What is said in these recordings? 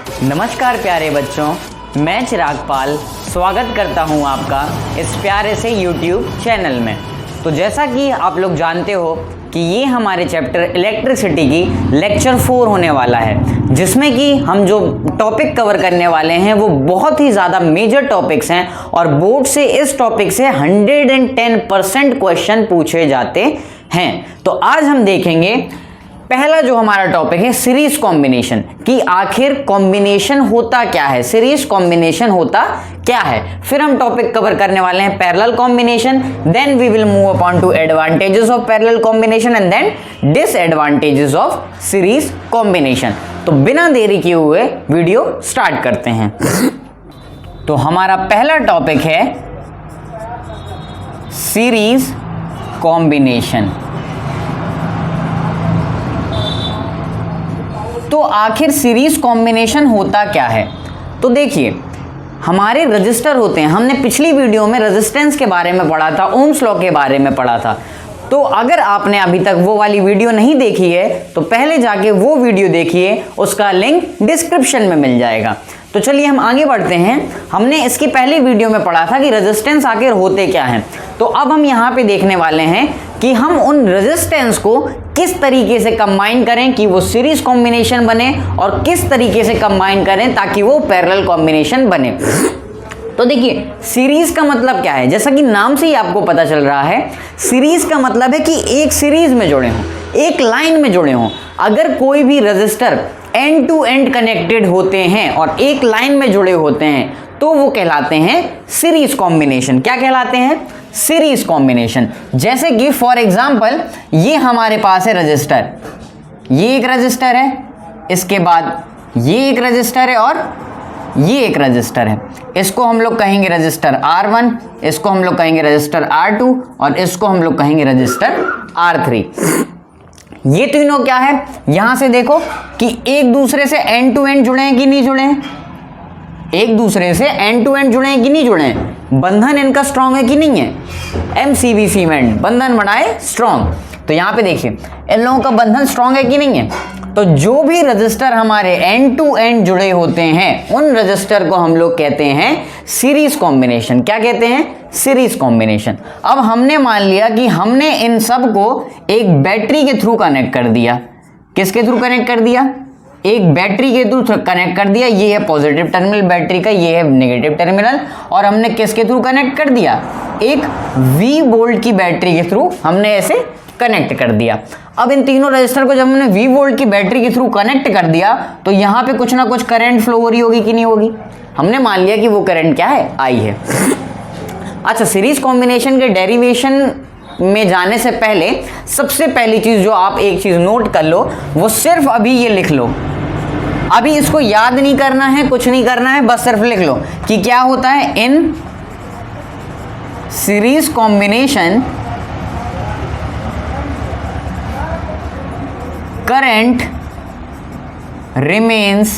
नमस्कार प्यारे बच्चों, मैं चिराग पाल स्वागत करता हूं आपका इस प्यारे से YouTube चैनल में। तो जैसा कि आप लोग जानते हो कि ये हमारे चैप्टर इलेक्ट्रिसिटी की लेक्चर 4 होने वाला है, जिसमें कि हम जो टॉपिक कवर करने वाले हैं वो बहुत ही ज़्यादा मेजर टॉपिक्स हैं और बोर्ड से इस टॉपिक से 110% क्वेश्चन पूछे जाते हैं। तो आज हम देखेंगे पहला जो हमारा टॉपिक है सीरीज कॉम्बिनेशन, कि आखिर कॉम्बिनेशन होता क्या है, सीरीज कॉम्बिनेशन होता क्या है। फिर हम टॉपिक कवर करने वाले हैं parallel combination, then we will move upon to advantages of parallel combination and then disadvantages of series combination. तो बिना देरी किए हुए वीडियो स्टार्ट करते हैं। तो हमारा पहला टॉपिक है सीरीज कॉम्बिनेशन। तो आखिर सीरीज कॉम्बिनेशन होता क्या है। तो देखिए, हमारे रजिस्टर होते हैं, हमने पिछली वीडियो में रेजिस्टेंस के बारे में पढ़ा था, ओम्स लॉ के बारे में पढ़ा था। तो अगर आपने अभी तक वो वाली वीडियो नहीं देखी है तो पहले जाके वो वीडियो देखिए, उसका लिंक डिस्क्रिप्शन में मिल जाएगा। तो चलिए हम आगे बढ़ते हैं। हमने इसकी पहली वीडियो में पढ़ा था कि रेजिस्टेंस आखिर होते क्या हैं। तो अब हम यहाँ पे देखने वाले हैं कि हम उन रेजिस्टेंस को किस तरीके से कंबाइन करें कि वो सीरीज कॉम्बिनेशन बने और किस तरीके से कंबाइन करें ताकि वो पैरेलल कॉम्बिनेशन बने। तो देखिए, सीरीज का मतलब क्या है, जैसा कि नाम से ही आपको पता चल रहा है, सीरीज का मतलब है कि एक सीरीज में जुड़े हों, एक लाइन में जुड़े हों। अगर कोई भी register end to end connected होते हैं और एक लाइन में जुड़े होते हैं तो वो कहलाते हैं सीरीज कॉम्बिनेशन। क्या कहलाते हैं? Series combination. जैसे कि फॉर एग्जांपल ये हमारे पास है रजिस्टर, ये एक रजिस्टर है, इसके बाद ये एक रजिस्टर है और ये एक रजिस्टर है। इसको हम लोग कहेंगे रजिस्टर R1, इसको हम लोग कहेंगे रजिस्टर R2 और इसको हम लोग कहेंगे रजिस्टर R3। ये तीनों क्या है, यहां से देखो कि एक दूसरे से एंड टू एंड जुड़े हैं कि नहीं जुड़े हैं, एक दूसरे से एंड टू एंड जुड़े हैं कि नहीं जुड़े हैं, बंधन इनका स्ट्रांग है कि नहीं है। MCB सीमेंट बंधन बनाए स्ट्रांग। तो यहां पे देखिए इन लोगों का बंधन स्ट्रांग है कि नहीं है। तो जो भी रजिस्टर हमारे एंड टू एंड जुड़े होते हैं उन रजिस्टर को हम लोग कहते हैं सीरीज कॉम्बिनेशन। क्या कहते हैं? Series combination. अब हमने मान लिया कि हमने इन सब को एक बैटरी के थ्रू कनेक्ट कर दिया। किसके थ्रू कनेक्ट कर दिया? एक बैटरी के थ्रू कनेक्ट कर दिया। ये है पॉजिटिव टर्मिनल बैटरी का, ये है नेगेटिव टर्मिनल। और हमने किसके थ्रू कनेक्ट कर दिया? एक V वोल्ट की बैटरी के थ्रू हमने ऐसे कनेक्ट कर दिया। अब इन तीनों रजिस्टर को जब हमने V वोल्ट की बैटरी के थ्रू कनेक्ट कर दिया तो यहाँ पे कुछ ना कुछ करंट फ्लो हो रही होगी कि नहीं होगी। हमने मान लिया कि वो करंट क्या है? I है। अच्छा, सीरीज कॉम्बिनेशन के डेरिवेशन में जाने से पहले सबसे पहली चीज जो आप एक चीज नोट कर लो, वो सिर्फ अभी ये लिख लो। अभी इसको याद नहीं करना है, कुछ नहीं करना है, बस सिर्फ लिख लो कि क्या होता है इन series combination current remains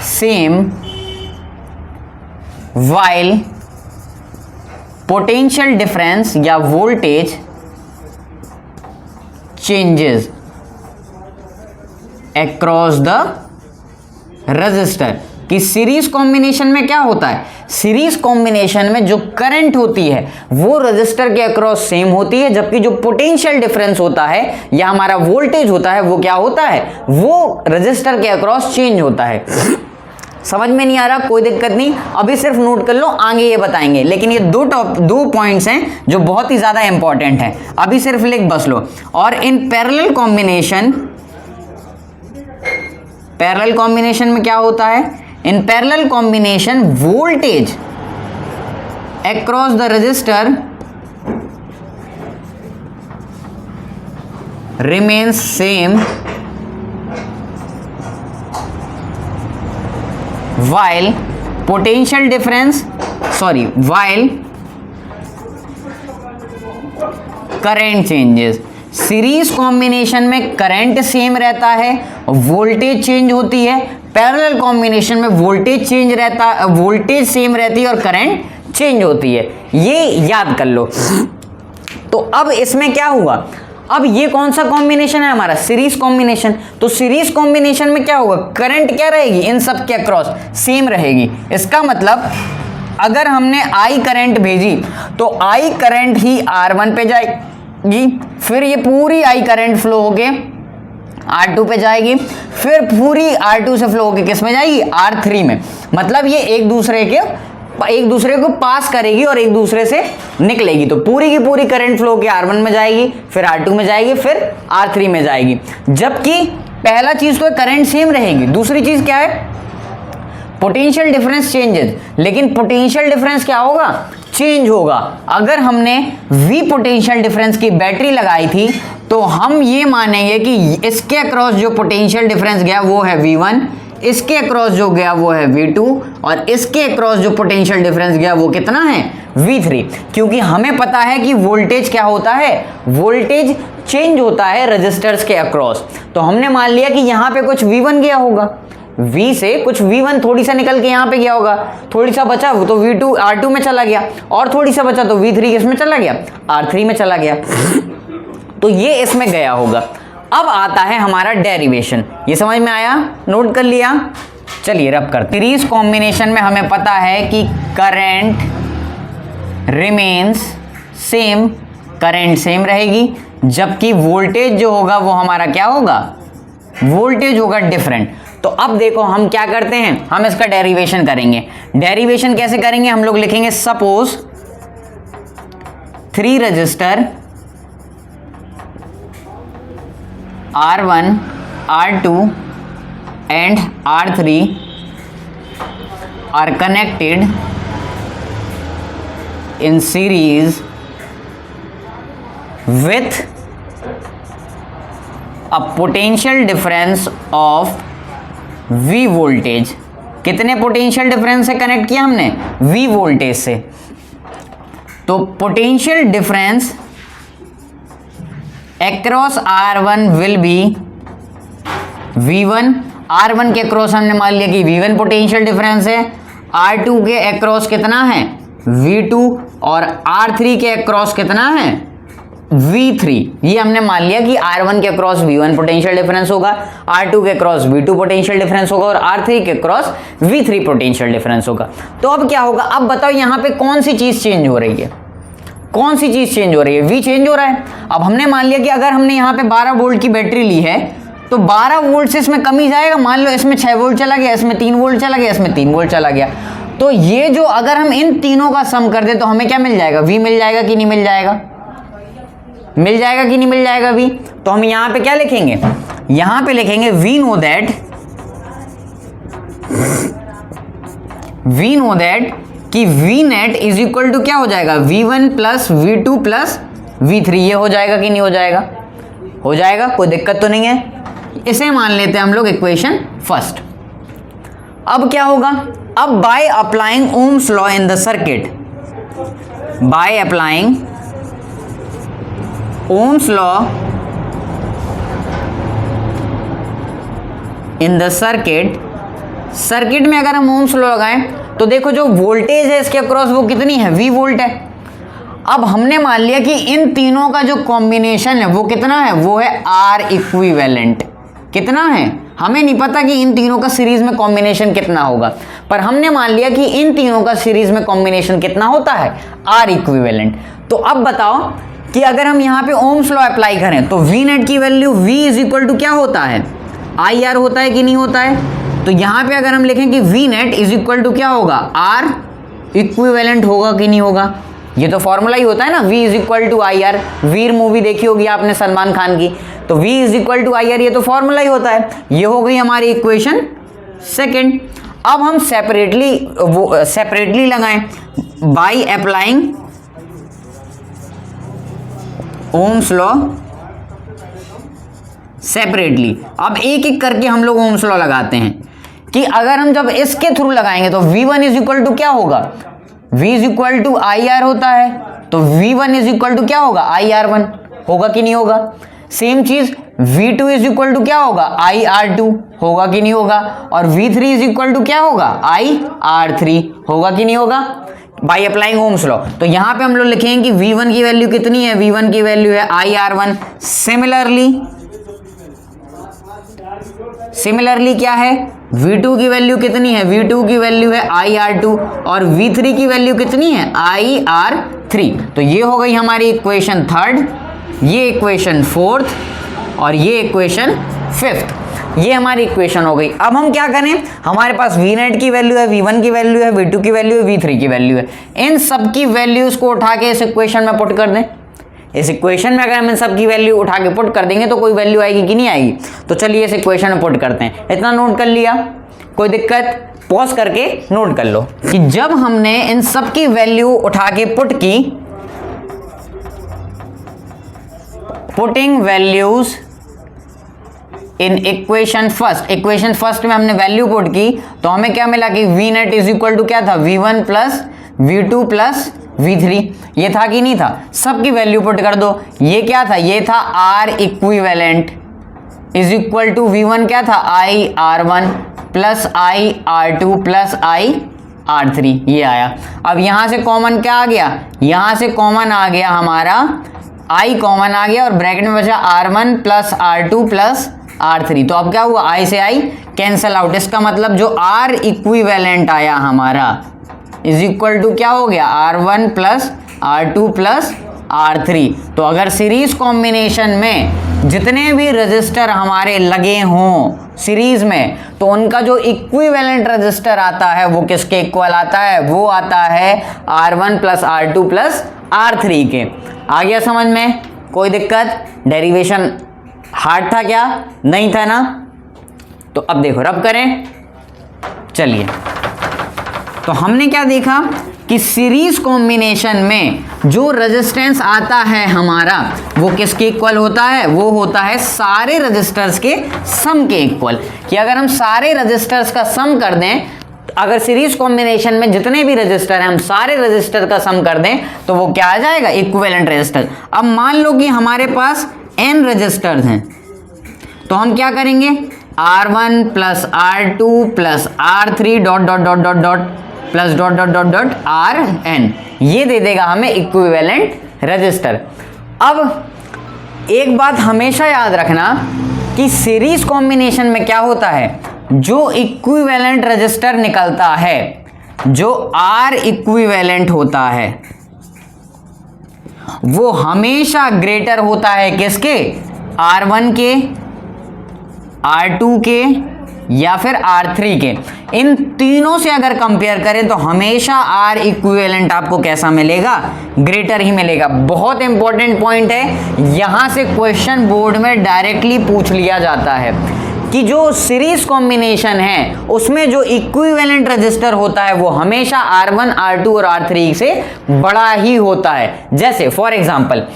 same while potential difference या voltage changes across the resistor। कि सीरीज कॉम्बिनेशन में क्या होता है, सीरीज कॉम्बिनेशन में जो करंट होती है वो रजिस्टर के अक्रॉस सेम होती है, जबकि जो पोटेंशियल डिफरेंस होता है या हमारा वोल्टेज होता है वो क्या होता है, वो रजिस्टर के अक्रॉस चेंज होता है। समझ में नहीं आ रहा? कोई दिक्कत नहीं, अभी सिर्फ नोट कर लो, आगे ये बताएंगे। लेकिन ये दो पॉइंट्स हैं जो बहुत ही ज्यादा इंपॉर्टेंट है, अभी सिर्फ लिख बस लो। और इन पैरेलल कॉम्बिनेशन में क्या होता है? In parallel combination, voltage across the resistor remains same while current changes। Series combination में करंट सेम रहता है, वोल्टेज चेंज होती है। पैरेलल कॉम्बिनेशन में वोल्टेज सेम रहती है और करंट चेंज होती है। ये याद कर लो। तो अब इसमें क्या हुआ, अब ये कौन सा कॉम्बिनेशन है हमारा, सीरीज कॉम्बिनेशन। तो सीरीज कॉम्बिनेशन में क्या होगा, करंट क्या रहेगी, इन सब के अक्रॉस सेम रहेगी। इसका मतलब अगर हमने आई करंट भेजी तो आई करंट ही R1 पे जाएगी, फिर ये पूरी आई करंट फ्लो होके R2 पे जाएगी, फिर पूरी R2 से फ्लो होके किस में जाएगी, R3 में। मतलब ये एक दूसरे को पास करेगी और एक दूसरे से निकलेगी। तो पूरी की पूरी करंट फ्लो के R1 में जाएगी, फिर R2 में जाएगी, फिर R3 में जाएगी। जबकि पहला चीज तो करंट सेम रहेगी, दूसरी चीज क्या है, पोटेंशियल डिफरेंस चेंजेस। लेकिन पोटेंशियल डिफरेंस क्या होगा, चेंज होगा। अगर हमने V पोटेंशियल डिफरेंस की बैटरी लगाई थी तो हम ये मानेंगे कि इसके अक्रॉस जो पोटेंशियल डिफरेंस गया वो है V1, इसके अक्रॉस जो गया वो है V2, और इसके अक्रॉस जो पोटेंशियल डिफरेंस गया वो कितना है, V3। क्योंकि हमें पता है कि वोल्टेज क्या होता है, वोल्टेज चेंज होता है रजिस्टर्स के अक्रॉस। तो हमने मान लिया कि यहाँ पे कुछ V1 गया होगा, V से कुछ V1 थोड़ी सा निकल के यहाँ पे गया होगा, थोड़ी सा बचा वो तो V2 R2 में चला गया, और थोड़ी सा बचा तो V3 किसमें चला गया, R3 में चला गया। तो ये इसमें गया होगा। अब आता है हमारा डेरिवेशन, ये समझ में आया, नोट कर लिया। चलिए रब करते। सीरीज कॉम्बिनेशन में हमें पता है कि current remains same, current same रहेगी, जबकि वोल्टेज जो होगा वो हमारा क्या होगा, वोल्टेज होगा डिफरेंट। तो अब देखो हम क्या करते हैं, हम इसका डेरिवेशन करेंगे। डेरिवेशन कैसे करेंगे, हम लोग लिखेंगे suppose 3 register R1, R2 and R3 are connected in series with a potential difference of V voltage. कितने पोटेंशियल डिफरेंस से कनेक्ट किया हमने, V वोल्टेज से। तो potential difference across R1 will be V1। R1 के अक्रॉस हमने मान लिया कि V1 पोटेंशियल डिफरेंस है, R2 के अक्रॉस कितना है, V2, और R3 के अक्रॉस कितना है, V3। ये हमने मान लिया कि R1 के अक्रॉस V1 पोटेंशियल डिफरेंस होगा, R2 के अक्रॉस V2 पोटेंशियल डिफरेंस होगा, और R3 के अक्रॉस V3 पोटेंशियल डिफरेंस होगा। तो अब क्या होगा, अब बताओ यहाँ पे कौन सी चीज चेंज हो रही है, कौन सी चीज चेंज हो रही है, V चेंज हो रहा है। अब हमने मान लिया कि अगर हमने यहाँ पे 12 वोल्ट की बैटरी ली है तो 12 वोल्ट से इसमें कमी जाएगा। मान लो इसमें 6 वोल्ट चला गया, इसमें 3 वोल्ट चला गया, इसमें 3 वोल्ट चला गया। तो ये जो अगर हम इन तीनों का सम कर दे तो हमें क्या मिल जाएगा, V मिल जाएगा कि नहीं मिल जाएगा, मिल जाएगा कि नहीं मिल जाएगा V। तो हम यहाँ पे क्या लिखेंगे, यहाँ पे लिखेंगे वी नो दैट कि V net is equal to क्या हो जाएगा, V1 plus V2 plus V3। ये हो जाएगा कि नहीं हो जाएगा, हो जाएगा, कोई दिक्कत तो नहीं है। इसे मान लेते हैं हम लोग इक्वेशन फर्स्ट। अब क्या होगा, अब by applying Ohm's law in the circuit, by applying Ohm's law in the circuit, circuit में अगर हम ओम्स लॉ लगाएं तो देखो जो वोल्टेज है इसके अक्रॉस वो कितनी है, V वोल्ट है। अब हमने मान लिया कि इन तीनों का जो कॉम्बिनेशन है वो कितना है, वो है R इक्विवेलेंट। कितना है हमें नहीं पता कि इन तीनों का सीरीज में कॉम्बिनेशन कितना होगा, पर हमने मान लिया कि इन तीनों का सीरीज में कॉम्बिनेशन कितना होता है, R इक्विवेलेंट। तो अब बताओ कि अगर हम यहाँ पे ओम्स लॉ अप्लाई करें तो V नेट की value V is equal to क्या होता है, IR होता है कि नहीं होता है। तो यहाँ पे अगर हम लिखें कि V net is equal to क्या होगा, R इक्विवेलेंट होगा कि नहीं होगा। ये तो फॉर्मूला ही होता है ना, V is equal to IR। Veer movie देखी होगी आपने सलमान खान की, तो V is equal to IR, ये तो फॉर्मूला ही होता है। ये हो गई हमारी इक्वेशन सेकेंड। अब हम सेपरेटली लगाएं by applying Ohm's law separately. अब एक एक करके हम लोग ओम्स लॉ लगाते हैं कि अगर हम जब इसके थ्रू लगाएंगे तो V1 इज इक्वल टू क्या होगा, V is equal to IR होता है, तो V1 इज इक्वल टू क्या होगा, IR1 होगा कि नहीं होगा। सेम चीज V2 इज इक्वल टू क्या होगा, IR2 होगा कि नहीं होगा, और V3 इज इक्वल टू क्या होगा, IR3 होगा कि नहीं होगा। By applying Ohm's law. तो यहां पे हम लोग लिखेंगे कि V1 की वैल्यू कितनी है, V1 की वैल्यू है IR1। सिमिलरली क्या है, V2 की वैल्यू कितनी है, V2 की वैल्यू है IR2 और V3 की वैल्यू कितनी है, IR3। तो ये हो गई हमारी इक्वेशन थर्ड, ये इक्वेशन फोर्थ और ये इक्वेशन फिफ्थ। ये हमारी इक्वेशन हो गई। अब हम क्या करें, हमारे पास V नेट की वैल्यू है, V1 की वैल्यू है, V2 की वैल्यू है, V3 की वैल्यू है। इन सब की वैल्यूज को उठा के इस इक्वेशन में पुट कर दें। इस इक्वेशन में अगर हम इन सब की वैल्यू उठा के पुट कर देंगे तो कोई वैल्यू आएगी कि नहीं आएगी। तो चलिए इस इक्वेशन में पुट करते हैं। इतना नोट कर लिया, कोई दिक्कत, पॉज करके नोट कर लो कि जब हमने इन सब की वैल्यू उठा के पुट की, putting values in equation first में हमने वैल्यू पुट की तो हमें क्या मिला कि V net is equal to क्या था, V1 plus V2 plus V3। ये था कि नहीं था, सबकी वैल्यू पुट कर दो। ये क्या था, ये था R equivalent is equal to V1 क्या था, IR1 plus IR2 plus IR3। ये आया। अब यहां से कॉमन क्या आ गया, यहां से कॉमन आ गया हमारा I कॉमन आ गया और ब्रैकेट में बचा R1 plus R2 plus R3। तो अब क्या हुआ, I से I कैंसल आउट। इसका मतलब जो R इक्विवेलेंट आया हमारा इज इक्वल टू क्या हो गया, R1 plus R2 plus R3। तो अगर सीरीज कॉम्बिनेशन में जितने भी रजिस्टर हमारे लगे हों सीरीज में, तो उनका जो इक्विवेलेंट रजिस्टर आता है वो किसके इक्वल आता है, वो आता है R1 plus R2 plus R3 के। आ गया समझ में, कोई दिक्कत, डेरिवेशन हार्ड था क्या, नहीं था ना। तो अब देखो रब करें, चलिए। तो हमने क्या देखा कि सीरीज कॉम्बिनेशन में जो रेजिस्टेंस आता है हमारा वो किसके इक्वल होता है, वो होता है सारे रजिस्टर्स के सम के इक्वल। कि अगर हम सारे रजिस्टर्स का सम कर दें, अगर सीरीज कॉम्बिनेशन में जितने भी रजिस्टर हैं हम सारे रजिस्टर का सम कर दें तो वो क्या आ जाएगा, इक्विवेलेंट रजिस्टर। अब मान लो कि हमारे पास n रजिस्टर्स हैं, तो हम क्या करेंगे, R1 plus R2 plus R3 dot dot dot dot dot plus dot dot dot dot Rn, ये दे देगा हमें इक्विवेलेंट रजिस्टर। अब एक बात हमेशा याद रखना कि सीरीज कॉम्बिनेशन में क्या होता है, जो इक्विवेलेंट रजिस्टर निकलता है, जो R इक्विवेलेंट होता है, वो हमेशा ग्रेटर होता है किसके, R1 के, R2 के या फिर R3 के। इन तीनों से अगर कंपेयर करें तो हमेशा R इक्विवेलेंट आपको कैसा मिलेगा, ग्रेटर ही मिलेगा। बहुत इंपॉर्टेंट पॉइंट है, यहां से क्वेश्चन बोर्ड में डायरेक्टली पूछ लिया जाता है कि जो सीरीज कॉम्बिनेशन है उसमें जो इक्विवेलेंट रजिस्टर होता है वो हमेशा R1, R2 और R3 से बड़ा ही होता है। जैसे फॉर एग्जांपल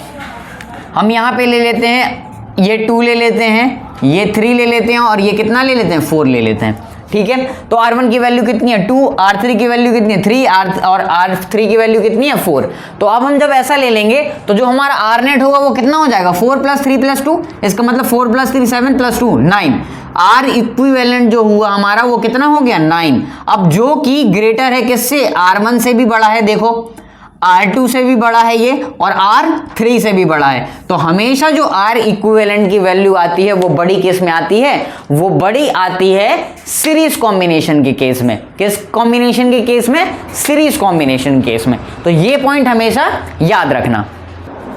हम यहां पे ले लेते हैं, ये 2 ले लेते हैं, ये 3 ले लेते हैं और ये कितना ले लेते हैं, 4 ले लेते हैं। ठीक है, तो R1 की वैल्यू कितनी है, 2, R3 की वैल्यू कितनी है, 3, और R3 की वैल्यू कितनी है, 4। तो अब हम जब ऐसा ले लेंगे तो जो हमारा R नेट होगा वो कितना हो जाएगा, 4 प्लस 3 प्लस 2, इसका मतलब 4 प्लस 3 7 प्लस 2 9। R इक्विवेलेंट जो हुआ हमारा वो कितना हो गया, 9। अब जो कि ग्रेटर है किससे, R1 से भी बड़ा है, देखो R2 से भी बड़ा है ये और R3 से भी बड़ा है। तो हमेशा जो R इक्विवेलेंट की वैल्यू आती है वो बड़ी किस में आती है, वो बड़ी आती है सीरीज कॉम्बिनेशन के केस में। किस कॉम्बिनेशन के केस में, सीरीज कॉम्बिनेशन केस में। तो ये पॉइंट हमेशा याद रखना।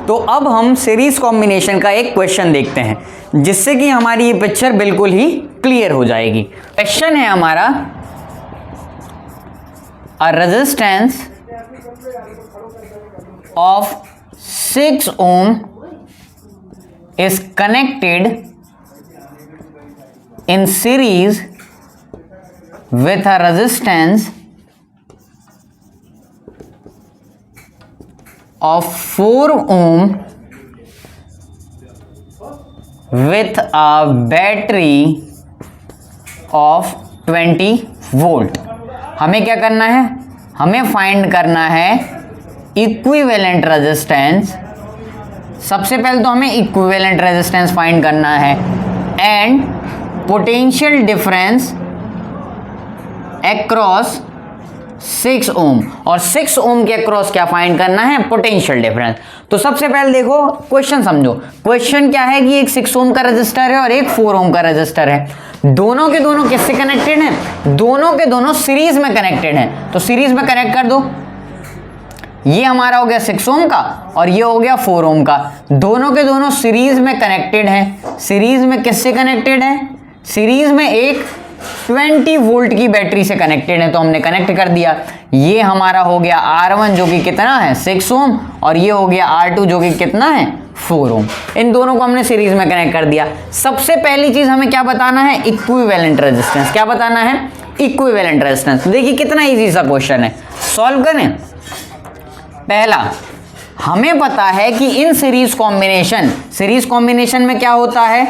तो अब हम सीरीज कॉम्बिनेशन का एक क्वेश्चन देखते हैं जिससे कि हमारी ये पिक्चर बिल्कुल ही क्लियर हो जाएगी। क्वेश्चन है हमारा, a resistance of 6 ohm is connected in series with a resistance of 4 ohm with a battery of 20 volt। हमें क्या करना है, हमें फाइंड करना है इक्विवेलेंट रेजिस्टेंस। सबसे पहले तो हमें इक्विवेलेंट रेजिस्टेंस फाइंड करना है एंड पोटेंशियल डिफरेंस अक्रॉस 6 ओम, और 6 ओम के अक्रॉस क्या फाइंड करना है, पोटेंशियल डिफरेंस। तो सबसे पहले देखो क्वेश्चन समझो। क्वेश्चन क्या है कि एक 6 ओम का रजिस्टर है और एक 4 ओम का रजिस्टर है, दोनों के दोनों किससे कनेक्टेड हैं, दोनों के दोनों सीरीज में कनेक्टेड हैं। तो सीरीज में कनेक्ट कर दो, ये हमारा हो गया 6 ओम का और ये हो गया 4 ओम का, दोनों के दोनों सीरीज में कनेक्टेड हैं। सीरीज में किससे कनेक्टेड है, सीरीज में एक 20 वोल्ट की बैटरी से कनेक्टेड है, तो हमने कनेक्ट कर दिया। ये हमारा हो गया R1 जो कि कितना है 6 ओम, और ये हो गया R2 जो कि कितना है 4 ओम। इन दोनों को हमने सीरीज में कनेक्ट कर दिया। सबसे पहली चीज हमें क्या बताना है, इक्विवेलेंट रेजिस्टेंस। क्या बताना है, इक्विवेलेंट रेजिस्टेंस। देखिए कितना इजी सा क्वेश्चन है, सॉल्व करें। पहला, हमें पता है कि इन सीरीज कॉम्बिनेशन में क्या होता है,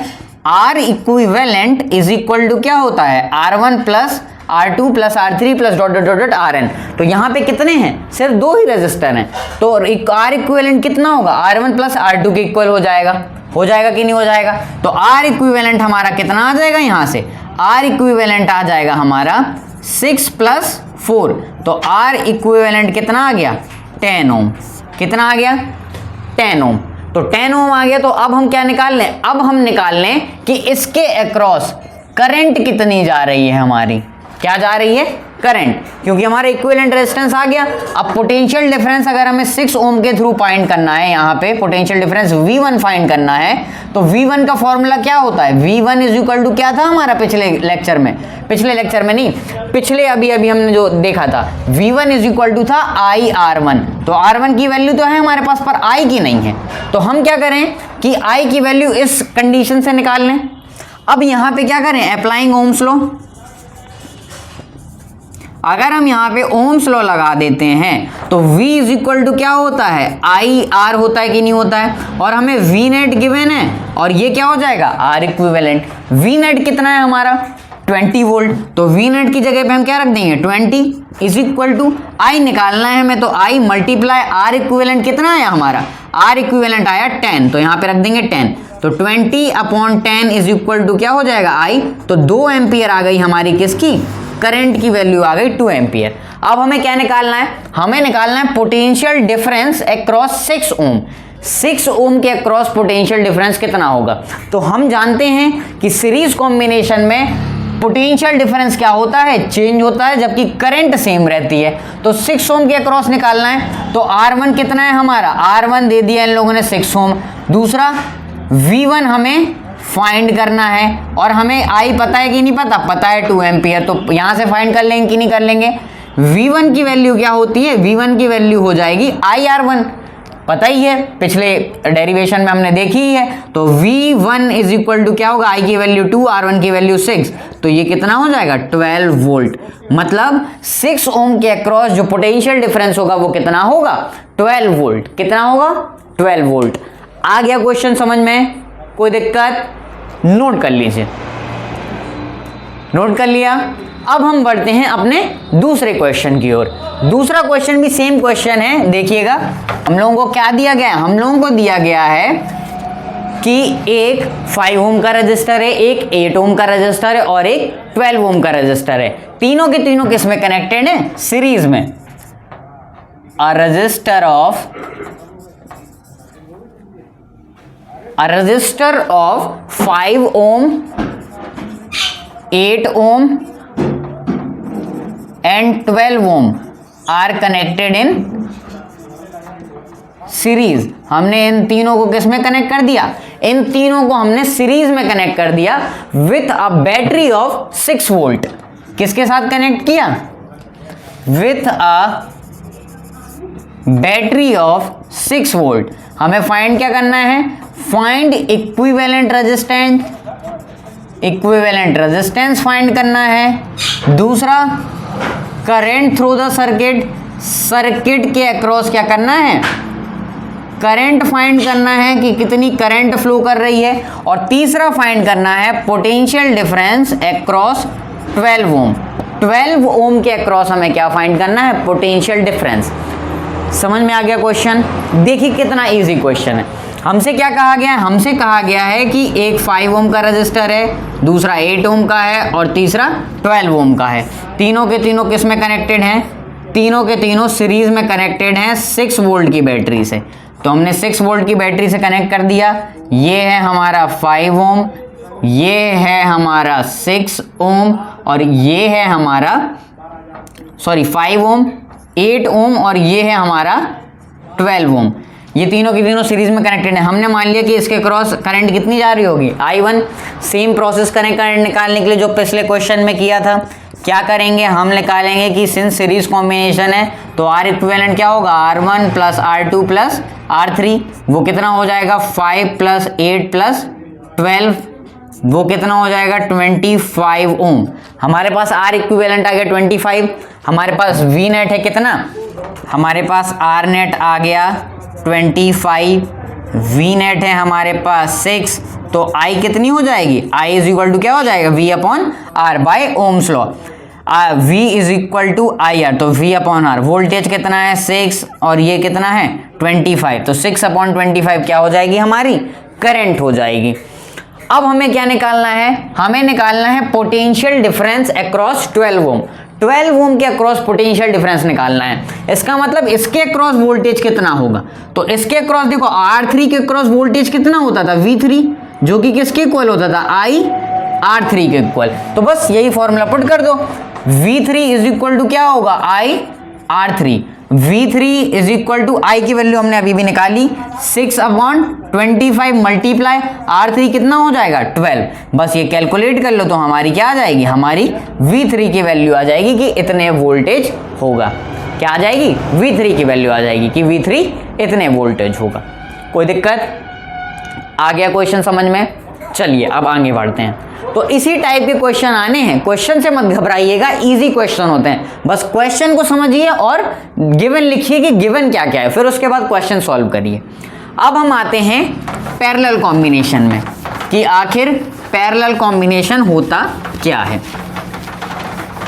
R equivalent is equal to क्या होता है, R1 plus R2 plus R3 plus dot dot dot RN। तो यहाँ पे कितने हैं, सिर्फ 2 ही रेजिस्टर हैं, तो R इक्विवेलेंट कितना होगा, R1 प्लस R2 के इक्वल हो जाएगा कि नहीं हो जाएगा। तो R इक्विवेलेंट हमारा कितना आ जाएगा, यहाँ से R इक्विवेलेंट आ जाएगा हमारा 6 प्लस 4, तो R इक्विवेलेंट कितना आ गया 10 ओम। कितना आ गया 10 ओम। तो 10 ओम आ गया। तो अब हम क्या निकाल लें, अब हम निकाल लें कि इसके अक्रॉस करंट कितनी जा रही है, हमारी क्या जा रही है, करंट, क्योंकि हमारा इक्विवेलेंट रेजिस्टेंस आ गया। अब पोटेंशियल डिफरेंस अगर हमें 6 ओम के थ्रू फाइंड करना है, यहाँ पे पोटेंशियल डिफरेंस V1 फाइंड करना है, तो V1 का फॉर्मूला क्या होता है, V1 इज इक्वल टू क्या था हमारा पिछले लेक्चर में नहीं, पिछले अभी हमने जो देखा था, V1 इज इक्वल टू था IR1। तो R1 की वैल्यू तो है हमारे पास, पर I की नहीं है। तो हम क्या करें कि I की वैल्यू इस कंडीशन से निकाल लें। अब यहाँ पे क्या करें, अप्लाइंग ओम्स लॉ। अगर हम यहाँ पे ओम्स लॉ लगा देते हैं तो V इज इक्वल टू क्या होता है, IR होता है कि नहीं होता है, और हमें V नेट गिवन है और ये क्या हो जाएगा R इक्विवेलेंट। V नेट कितना है हमारा 20 वोल्ट, तो V नेट की जगह पे हम क्या रख देंगे 20 इज इक्वल टू I निकालना है हमें, तो I मल्टीप्लाई R इक्विवेलेंट कितना आया हमारा, R इक्विवेलेंट आया 10, तो यहाँ पे रख देंगे 10, तो 20/10 इज इक्वल टू क्या हो जाएगा I, तो 2 एम्पियर आ गई हमारी किसकी, करंट की वैल्यू आ गई 2 एम्पियर। अब हमें क्या निकालना है, हमें निकालना है पोटेंशियल डिफरेंस अक्रॉस 6 ओम। 6 ओम के अक्रॉस पोटेंशियल डिफरेंस कितना होगा। तो हम जानते हैं कि सीरीज कॉम्बिनेशन में पोटेंशियल डिफरेंस क्या होता है, चेंज होता है, जबकि करंट सेम रहती है। तो 6 ओम के अक्रॉस निकालना है, तो R1 कितना है हमारा, R1 दे दिया इन लोगों ने 6 ओम। दूसरा V1 हमें फाइंड करना है, और हमें I पता है कि नहीं पता है 2 एम्पियर, तो यहां से फाइंड कर लेंगे कि नहीं कर लेंगे। V1 की वैल्यू क्या होती है, V1 की वैल्यू हो जाएगी IR1, पता ही है, पिछले डेरिवेशन में हमने देखी ही है। तो V1 इज इक्वल टू क्या होगा, I की वैल्यू 2, R1 की वैल्यू 6, तो ये कितना हो जाएगा 12 वोल्ट। मतलब 6 ओम के अक्रॉस जो पोटेंशियल डिफरेंस होगा वो कितना होगा 12 वोल्ट। कितना होगा 12 वोल्ट। आ गया क्वेश्चन समझ में, कोई दिक्कत, नोट कर लीजिए, नोट कर लिया। अब हम बढ़ते हैं अपने दूसरे क्वेश्चन की ओर। दूसरा क्वेश्चन भी सेम क्वेश्चन है, देखिएगा। हम लोगों को क्या दिया गया है, हम लोगों को दिया गया है कि एक 5 ओम का रजिस्टर है, एक 8 ओम का रजिस्टर है और एक 12 ओम का रजिस्टर है। तीनों के तीनों किस में कनेक्टेड है, सीरीज में। A resistor of 5 ohm, 8 ohm and 12 ohm are connected in series. हमने इन तीनों को किस में कनेक्ट कर दिया, इन तीनों को हमने सीरीज में कनेक्ट कर दिया with a battery of 6 volt. किसके साथ कनेक्ट किया, with a battery of 6 volt. हमें फाइंड क्या करना है, find equivalent resistance, equivalent resistance find करना है। दूसरा current through the circuit, circuit के अक्रॉस क्या करना है, करंट फाइंड करना है कि कितनी करंट फ्लो कर रही है। और तीसरा फाइंड करना है पोटेंशियल डिफरेंस अक्रॉस 12 ओम। 12 ओम के अक्रॉस हमें क्या फाइंड करना है, पोटेंशियल डिफरेंस। समझ में आ गया क्वेश्चन। देखिए कितना इजी क्वेश्चन है। हमसे क्या कहा गया है, हमसे कहा गया है कि एक 5 ओम का रजिस्टर है, दूसरा 8 ओम का है और तीसरा 12 ओम का है। तीनों के तीनों किस में कनेक्टेड हैं, तीनों के तीनों सीरीज में कनेक्टेड हैं 6 वोल्ट की बैटरी से। तो हमने 6 वोल्ट की बैटरी से कनेक्ट कर दिया। ये है हमारा 5 ओम, ये है हमारा 6 ओम और ये है हमारा 5 ओम, 8 ओम और ये है हमारा 12 ओम। ये तीनों की तीनों सीरीज में कनेक्टेड है। हमने मान लिया कि इसके क्रॉस करंट कितनी जा रही होगी, I1। सेम प्रोसेस करें करंट निकालने के लिए जो पिछले क्वेश्चन में किया था। क्या करेंगे, हम निकालेंगे कि सिंस सीरीज कॉम्बिनेशन है तो R इक्विवेलेंट क्या होगा, R1 plus R2 plus R3। वो कितना हो जाएगा, 5 प्लस 8 प्लस 12, वो कितना हो जाएगा 25 ओम। हमारे पास R इक्विवेलेंट आ गया 25। हमारे पास V नेट है कितना, हमारे पास R नेट आ गया 25, V नेट है हमारे पास 6। तो I कितनी हो जाएगी, I इज इक्वल टू क्या हो जाएगा, V upon R by Ohm's law. V is equal to IR, तो V अपॉन R। वोल्टेज कितना है 6 और ये कितना है 25, तो 6 अपॉन 25 क्या हो जाएगी, हमारी करंट हो जाएगी। अब हमें क्या निकालना है, हमें निकालना है पोटेंशियल डिफरेंस अक्रॉस 12 ओम। 12 ओम के अक्रॉस पोटेंशियल डिफरेंस निकालना है। इसका मतलब इसके अक्रॉस वोल्टेज कितना होगा, तो इसके अक्रॉस देखो R3 के अक्रॉस वोल्टेज कितना होता था, V3, जो कि किसके इक्वल होता था, I R3 के इक्वल। तो बस यही फॉर्मूला पुट कर दो, V3 इज इक्वल टू क्या होगा, I R3। V3 is equal to I की वैल्यू हमने अभी भी निकाली, 6 अपॉन 25 मल्टीप्लाई R3 कितना हो जाएगा 12। बस ये कैलकुलेट कर लो तो हमारी क्या आ जाएगी, हमारी V3 की वैल्यू आ जाएगी कि इतने वोल्टेज होगा। क्या आ जाएगी, V3 की वैल्यू आ जाएगी कि V3 इतने वोल्टेज होगा। कोई दिक्कत, आ गया क्वेश्चन समझ में। चलिए अब आगे बढ़ते हैं। तो इसी टाइप के क्वेश्चन आने हैं, क्वेश्चन से मत घबराइएगा, इजी क्वेश्चन होते हैं। बस क्वेश्चन को समझिए और गिवन लिखिए कि गिवन क्या क्या है, फिर उसके बाद क्वेश्चन सॉल्व करिए। अब हम आते हैं पैरेलल कॉम्बिनेशन में कि आखिर पैरेलल कॉम्बिनेशन होता क्या है।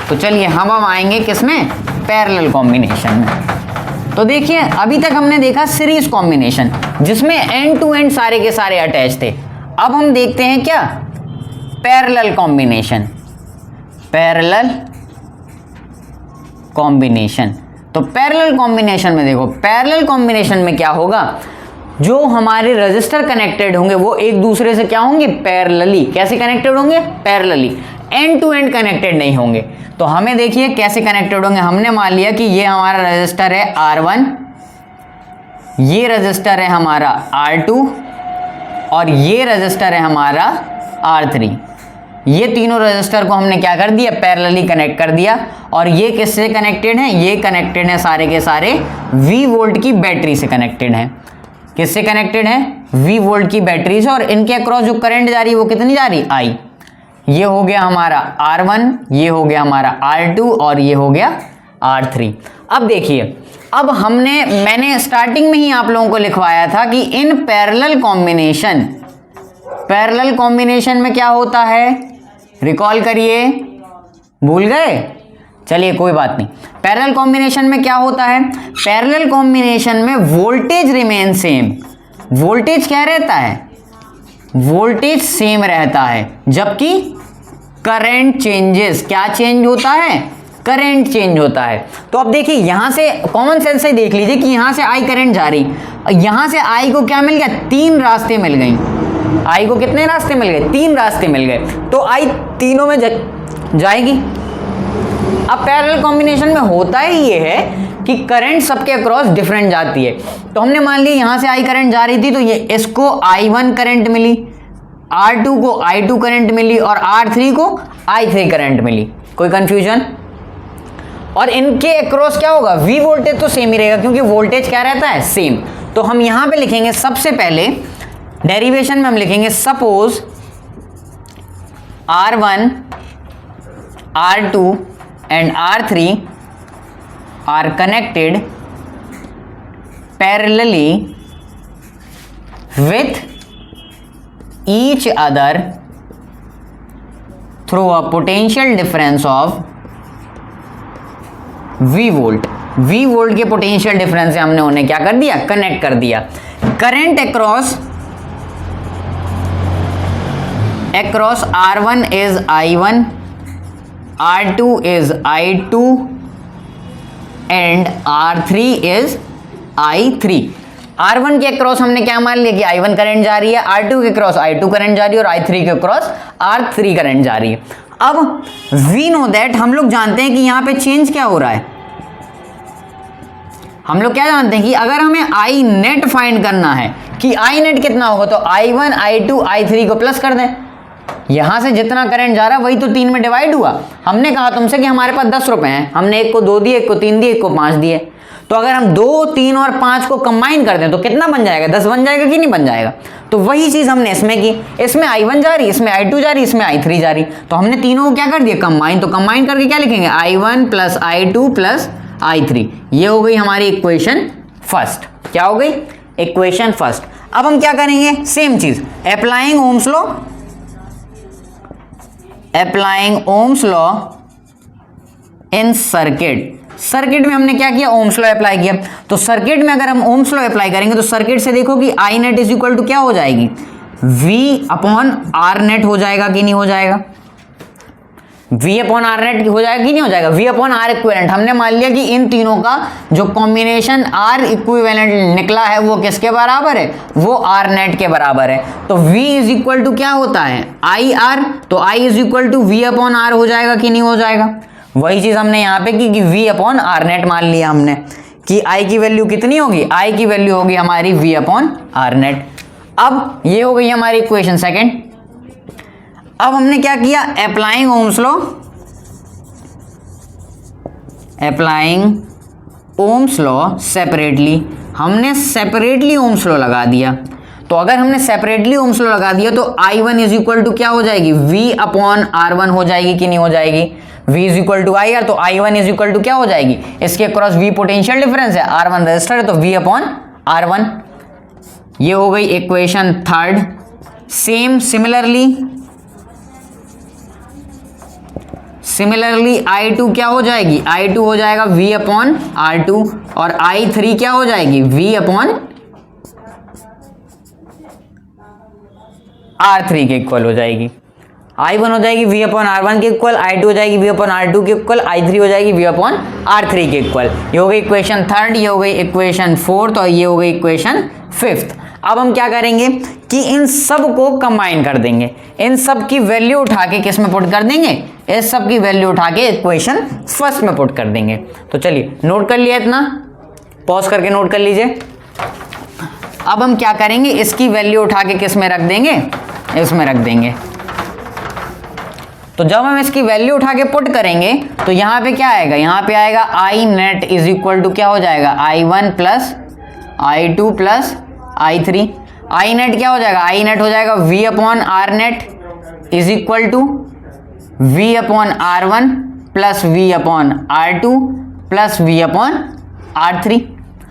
तो चलिए हम आएंगे किसमें, पैरेलल कॉम्बिनेशन में। तो देखिए अभी तक हमने देखा सीरीज कॉम्बिनेशन जिसमें एंड टू एंड सारे के सारे अटैच थे। अब हम देखते हैं क्या, पैरेलल कॉम्बिनेशन। पैरेलल कॉम्बिनेशन, तो पैरेलल कॉम्बिनेशन में देखो, पैरेलल कॉम्बिनेशन में क्या होगा, जो हमारे रजिस्टर कनेक्टेड होंगे वो एक दूसरे से क्या होंगे, पैरेलली। कैसे कनेक्टेड होंगे, parallelly, and to end connected नहीं होंगे। तो हमें देखिए कैसे कनेक्टेड होंगे। हमने मान लिया कि ये हमारा रजिस्टर है R1, ये रजिस्टर है हमारा R2 और ये रजिस्टर है हमारा R3। ये तीनों रजिस्टर को हमने क्या कर दिया, पैरेलली कनेक्ट कर दिया। और ये किससे कनेक्टेड हैं, ये कनेक्टेड है सारे के सारे V वोल्ट की बैटरी से कनेक्टेड हैं। किससे कनेक्टेड है, V वोल्ट की बैटरी से। और इनके अक्रॉस जो करंट जा रही है वो कितनी जा रही है, I। ये हो गया हमारा R1, ये हो गया हमारा R2 और ये हो गया R3। अब देखिए, अब मैंने स्टार्टिंग में ही आप लोगों को लिखवाया था कि इन पैरेलल कॉम्बिनेशन में क्या होता है, रिकॉल करिए, भूल गए, चलिए कोई बात नहीं। पैरेलल कॉम्बिनेशन में क्या होता है, पैरेलल कॉम्बिनेशन में वोल्टेज रिमेन सेम। वोल्टेज क्या रहता है, वोल्टेज सेम रहता है, जबकि करंट चेंजेस, क्या चेंज होता है, करंट चेंज होता है। तो अब देखिए यहां से कॉमन सेंस से देख लीजिए कि यहां से I करंट जा रही, यहां से I को क्या मिल गया, 3 रास्ते मिल गई। I को कितने रास्ते मिल गए, 3 रास्ते मिल गए। तो I तीनों में जाएगी। अब पैरेलल कॉम्बिनेशन में होता ही ये है कि करंट सबके अक्रॉस डिफरेंट जाती है। तो हमने मान लिया यहां से I करंट जा रही थी तो ये इसको I1 करंट मिली, R2 को I2 करंट मिली और R3 को I3 करंट मिली। कोई कंफ्यूजन? और इनके अक्रॉस क्या होगा, V वोल्टेज तो सेम ही रहेगा क्योंकि वोल्टेज क्या रहता है, सेम। तो हम यहां पे लिखेंगे, सबसे पहले डेरिवेशन में हम लिखेंगे suppose R1, R2 and R3 are connected parallelly with each other through a potential difference of V volt. V volt के पोटेंशियल डिफरेंस से हमने उन्हें क्या कर दिया, कनेक्ट कर दिया। Current across R1 is I1, R2 is I2 and R3 is I3। R1 के क्रॉस हमने क्या मान लिया कि I1 करंट जा रही है, R2 के क्रॉस I2 करंट जा रही है और I3 के क्रॉस R3 करंट जा रही है। अब वी नो दैट, हम लोग जानते हैं कि यहां पे चेंज क्या हो रहा है, हम लोग क्या जानते हैं कि अगर हमें आई नेट फाइंड करना है कि आई नेट कितना होगा, तो I1 I2 I3 को प्लस कर दें, यहां से जितना करंट जा रहा है वही तो 3 में डिवाइड हुआ। हमने कहा तुमसे कि हमारे पास 10 रुपए हैं, हमने एक को 2 दिए, एक को 3 दिए, एक को 5 दिए, तो अगर हम 2, 3 और 5 को कंबाइन कर दें तो कितना बन जाएगा, 10 बन जाएगा कि नहीं बन जाएगा। तो वही चीज हमने इसमें की, इसमें I1 जा रही, इसमें I2 जा रही, इसमें I3 जा रही, तो हमने तीनों को क्या कर दिया, कंबाइन। तो कंबाइन करके क्या लिखेंगे, I1 plus I2 plus I3। ये हो गई हमारी इक्वेशन फर्स्ट। क्या हो गई, इक्वेशन फर्स्ट। अब हम क्या करेंगे, सेम चीज, applying Ohm's law, applying Ohm's law in circuit. Circuit में हमने क्या किया, ओम्स लॉ अप्लाई किया। तो सर्किट में अगर हम ओम्स लॉ अप्लाई करेंगे तो सर्किट से देखो कि आई नेट इज इक्वल टू क्या हो जाएगी, V अपॉन आर नेट हो जाएगा कि नहीं हो जाएगा, V अपॉन आर नेट हो जाएगा कि नहीं हो जाएगा, V अपॉन आर इक्विवेलेंट। हमने मान लिया कि इन तीनों का जो कॉम्बिनेशन R इक्विवेलेंट निकला है वो किसके बराबर है, वो R नेट के बराबर है। तो V इज इक्वल टू क्या होता है, आई आर, तो I is equal to V upon R हो जाएगा कि नहीं हो जाएगा। वही चीज हमने यहाँ पे की कि V अपॉन आर नेट मान लिया हमने कि I की वैल्यू कितनी होगी, I की वैल्यू होगी हमारी V अपॉन आर नेट। अब ये हो गई हमारी इक्वेशन सेकेंड। अब हमने क्या किया, applying Ohm's law, applying Ohm's law separately, हमने सेपरेटली ओम्स लॉ लगा दिया। तो अगर हमने सेपरेटली ओम्स लॉ लगा दिया तो I1 इज इक्वल टू क्या हो जाएगी, V अपॉन R1 हो जाएगी कि नहीं हो जाएगी, V is equal to I R, तो I1 इज इक्वल टू क्या हो जाएगी, इसके क्रॉस V पोटेंशियल डिफरेंस है, R1 रेजिस्टर है, तो V अपॉन R1। ये हो गई equation third. Same similarly I2 क्या हो जाएगी, I2 हो जाएगा V अपॉन R2 और I3 क्या हो जाएगी, V अपॉन R3 के इक्वल हो जाएगी। I1 हो जाएगी V अपॉन R1 के इक्वल, I2 हो जाएगी V अपॉन R2 के इक्वल, I3 हो जाएगी V अपॉन R3 के इक्वल। ये हो गई इक्वेशन थर्ड, ये हो गई इक्वेशन फोर्थ और ये हो गई इक्वेशन फिफ्थ। अब हम क्या करेंगे कि इन सब को कंबाइन कर देंगे, इन सब की वैल्यू उठा के किस में पुट कर देंगे, इस सब की वैल्यू उठा के इक्वेशन फर्स्ट में पुट कर देंगे। तो चलिए नोट कर लिया, इतना पॉज करके नोट कर लीजिए। अब हम क्या करेंगे, इसकी वैल्यू उठा के किस में रख देंगे, इसमें रख देंगे। तो जब हम इसकी वैल्यू उठा के पुट करेंगे तो यहां पे क्या आएगा, यहां पे आएगा आई नेट इज इक्वल टू क्या हो जाएगा, I1 plus I2 plus I3। आई नेट क्या हो जाएगा, आई नेट हो जाएगा V upon R net is equal to V upon R1 plus V upon R2 plus V upon R3।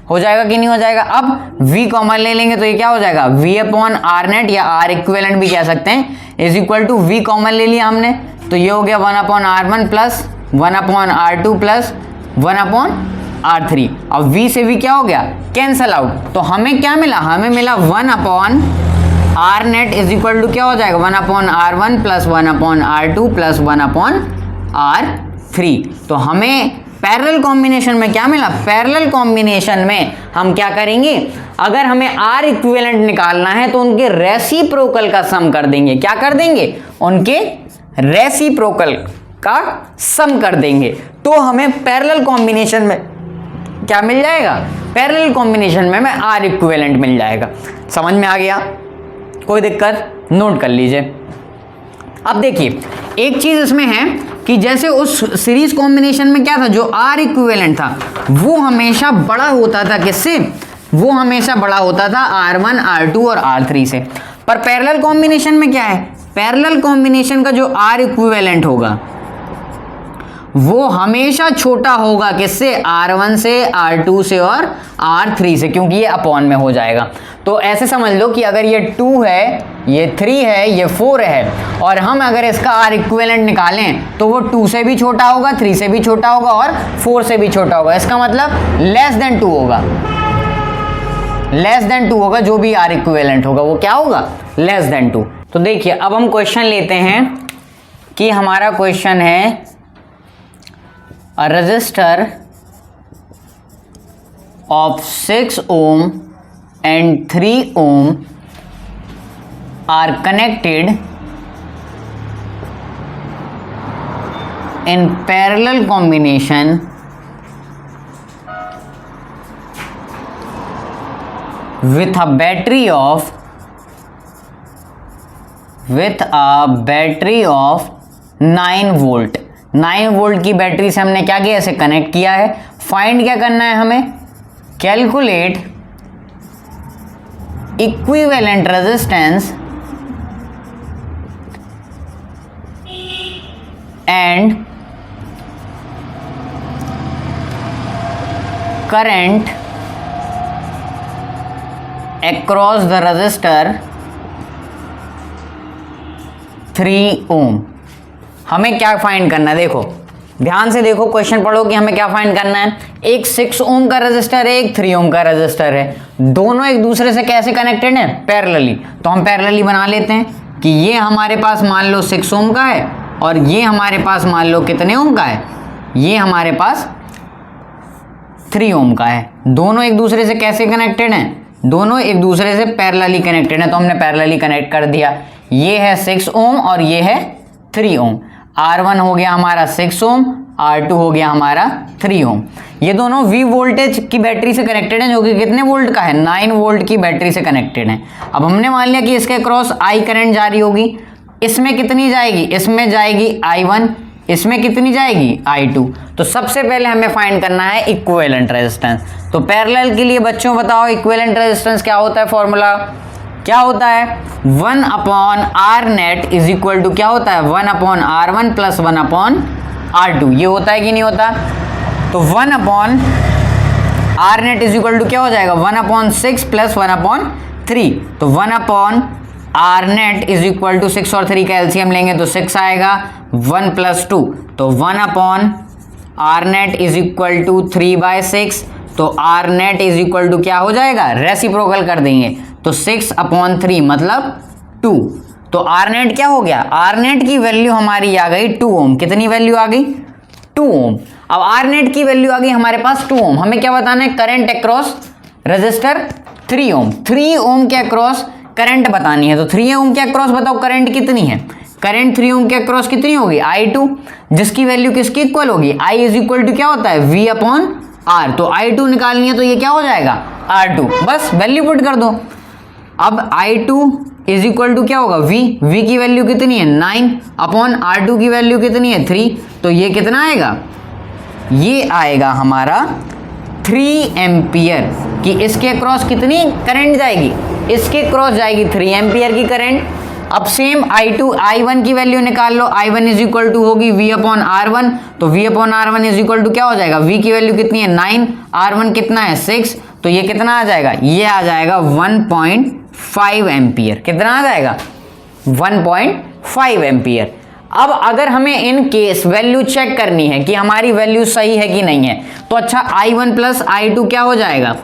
हो जाएगा कि नहीं हो जाएगा। अब V कॉमन ले लेंगे तो ये क्या हो जाएगा, V अपॉन आर नेट या R इक्विवेलेंट भी कह सकते हैं, is equal to V common ले लिया हमने, तो ये हो गया 1 upon R1 plus 1 upon R2 plus 1 upon R3। अब V से V क्या हो गया, कैंसल आउट। तो हमें क्या मिला, हमें मिला 1 upon R net is equal to क्या हो जाएगा, 1 upon R1 plus 1 upon R2 plus 1 upon R3। तो हमें पैरेलल कॉम्बिनेशन में क्या मिला, पैरेलल कॉम्बिनेशन में हम क्या करेंगे, अगर हमें R इक्विवेलेंट निकालना है तो उनके रेसिप्रोकल का सम कर देंगे। क्या कर देंगे, उनके रेसिप्रोकल का सम कर देंगे, तो हमें पैरेलल कॉम्बिनेशन में क्या मिल जाएगा, पैरेलल कॉम्बिनेशन में हमें R इक्विवेलेंट मिल जाएगा। समझ में आ गया, कोई दिक्कत, नोट कर लीजिए। अब देखिए एक चीज इसमें है कि जैसे उस सीरीज कॉम्बिनेशन में क्या था, जो R इक्विवेलेंट था वो हमेशा बड़ा होता था किससे, वो हमेशा बड़ा होता था R1 R2 और R3 से। पर पैरेलल कॉम्बिनेशन में क्या है, पैरेलल कॉम्बिनेशन का जो R इक्विवेलेंट होगा वो हमेशा छोटा होगा किससे, R1 से, R2 से और R3 से, क्योंकि ये अपॉन में हो जाएगा। तो ऐसे समझ लो कि अगर ये 2 है, ये 3 है, ये 4 है और हम अगर इसका R इक्विवेलेंट निकालें तो वो 2 से भी छोटा होगा, 3 से भी छोटा होगा और 4 से भी छोटा होगा। इसका मतलब लेस देन 2 होगा, लेस देन 2 होगा, जो भी R इक्विवेलेंट होगा वो क्या होगा, लेस देन 2। तो देखिए अब हम क्वेश्चन लेते हैं कि हमारा क्वेश्चन है a resistor of 6 ohm and 3 ohm are connected in parallel combination with a battery of 9 volt. 9 volt की बैटरी से हमने क्या किया, इसे कनेक्ट किया है। फाइंड क्या करना है हमें, calculate equivalent resistance and current across the resistor 3 ohm। हमें क्या फाइंड करना है, देखो ध्यान से देखो, क्वेश्चन पढ़ो कि हमें क्या फाइंड करना है। एक 6 ओम का रेजिस्टर है, एक 3 ओम का रेजिस्टर है, दोनों एक दूसरे से कैसे कनेक्टेड है, पैरेलली। तो हम पैरेलली बना लेते हैं कि ये हमारे पास मान लो 6 ओम का है और ये हमारे पास मान लो कितने ओम का है, ये हमारे पास 3 ओम का है। दोनों एक दूसरे से कैसे कनेक्टेड हैं, दोनों एक दूसरे से पैरेलली कनेक्टेड है, तो हमने पैरेलली कनेक्ट कर दिया। ये है 6 ओम और ये है 3 ओम। R1 हो गया हमारा 6 ओम, R2 हो गया हमारा 3 ओम। ये दोनों V वोल्टेज की बैटरी से कनेक्टेड हैं, जो कि कितने वोल्ट का है, 9 वोल्ट की बैटरी से कनेक्टेड है। अब हमने मान लिया कि इसके क्रॉस I करंट जारी होगी। इसमें कितनी जाएगी, इसमें जाएगी I1, इसमें कितनी जाएगी I2। तो सबसे पहले हमें फाइंड करना है इक्विवेलेंट रेजिस्टेंस। तो पैरेलल के लिए बच्चों बताओ इक्विवेलेंट रेजिस्टेंस क्या होता है, फॉर्मूला क्या होता है, 1 upon R net is equal to क्या होता है, 1 upon R1 plus 1 upon R2। ये होता है कि नहीं होता। तो 1 upon R net is equal to क्या हो जाएगा, 1 अपॉन 6 प्लस 1 अपॉन 3। तो 1 upon R net is equal to 6 और 3 का एलसीएम लेंगे तो 6 आएगा, 1 प्लस 2 तो 1 upon R net is equal to 3/6। तो R net is equal to क्या हो जाएगा, रेसिप्रोकल कर देंगे तो 6 अपॉन 3 मतलब 2। तो आर नेट क्या हो गया, आर नेट की वैल्यू हमारी आ गई 2 ओम। कितनी वैल्यू आ गई, 2 ओम। अब आर नेट की वैल्यू आ गई हमारे पास 2 ओम। हमें क्या बताना है, करंट अक्रॉस रेजिस्टर 3 ओम। 3 ओम के अक्रॉस करंट बतानी है। तो 3 ओम के अक्रॉस बताओ करंट कितनी है, करंट 3 ओम के अक्रॉस कितनी होगी, I2, जिसकी वैल्यू किसकी इक्वल होगी, I इज इक्वल टू क्या होता है, V अपॉन R। तो I2 निकालनी है तो ये क्या हो जाएगा, R2। बस वैल्यू पुट कर दो। अब I2 इज इक्वल टू क्या होगा, V की वैल्यू कितनी है 9 अपॉन R2 की वैल्यू कितनी है 3। तो ये कितना आएगा, ये आएगा हमारा 3 एम्पियर। कि इसके क्रॉस कितनी करंट जाएगी, इसके क्रॉस जाएगी 3 एम्पियर की करंट। अब सेम I1 की वैल्यू निकाल लो। I1 इज इक्वल टू होगी V अपॉन R1। तो V upon R1 is equal to क्या हो जाएगा, V की वैल्यू कितनी है 9, R1 कितना है 6। तो ये कितना आ जाएगा, ये आ जाएगा 1.5 एम्पियर। कितना आ जाएगा, 1.5 एम्पियर। अब अगर हमें इन केस वैल्यू चेक करनी है कि हमारी वैल्यू सही है कि नहीं है, तो अच्छा I1 प्लस I2 क्या हो जाएगा,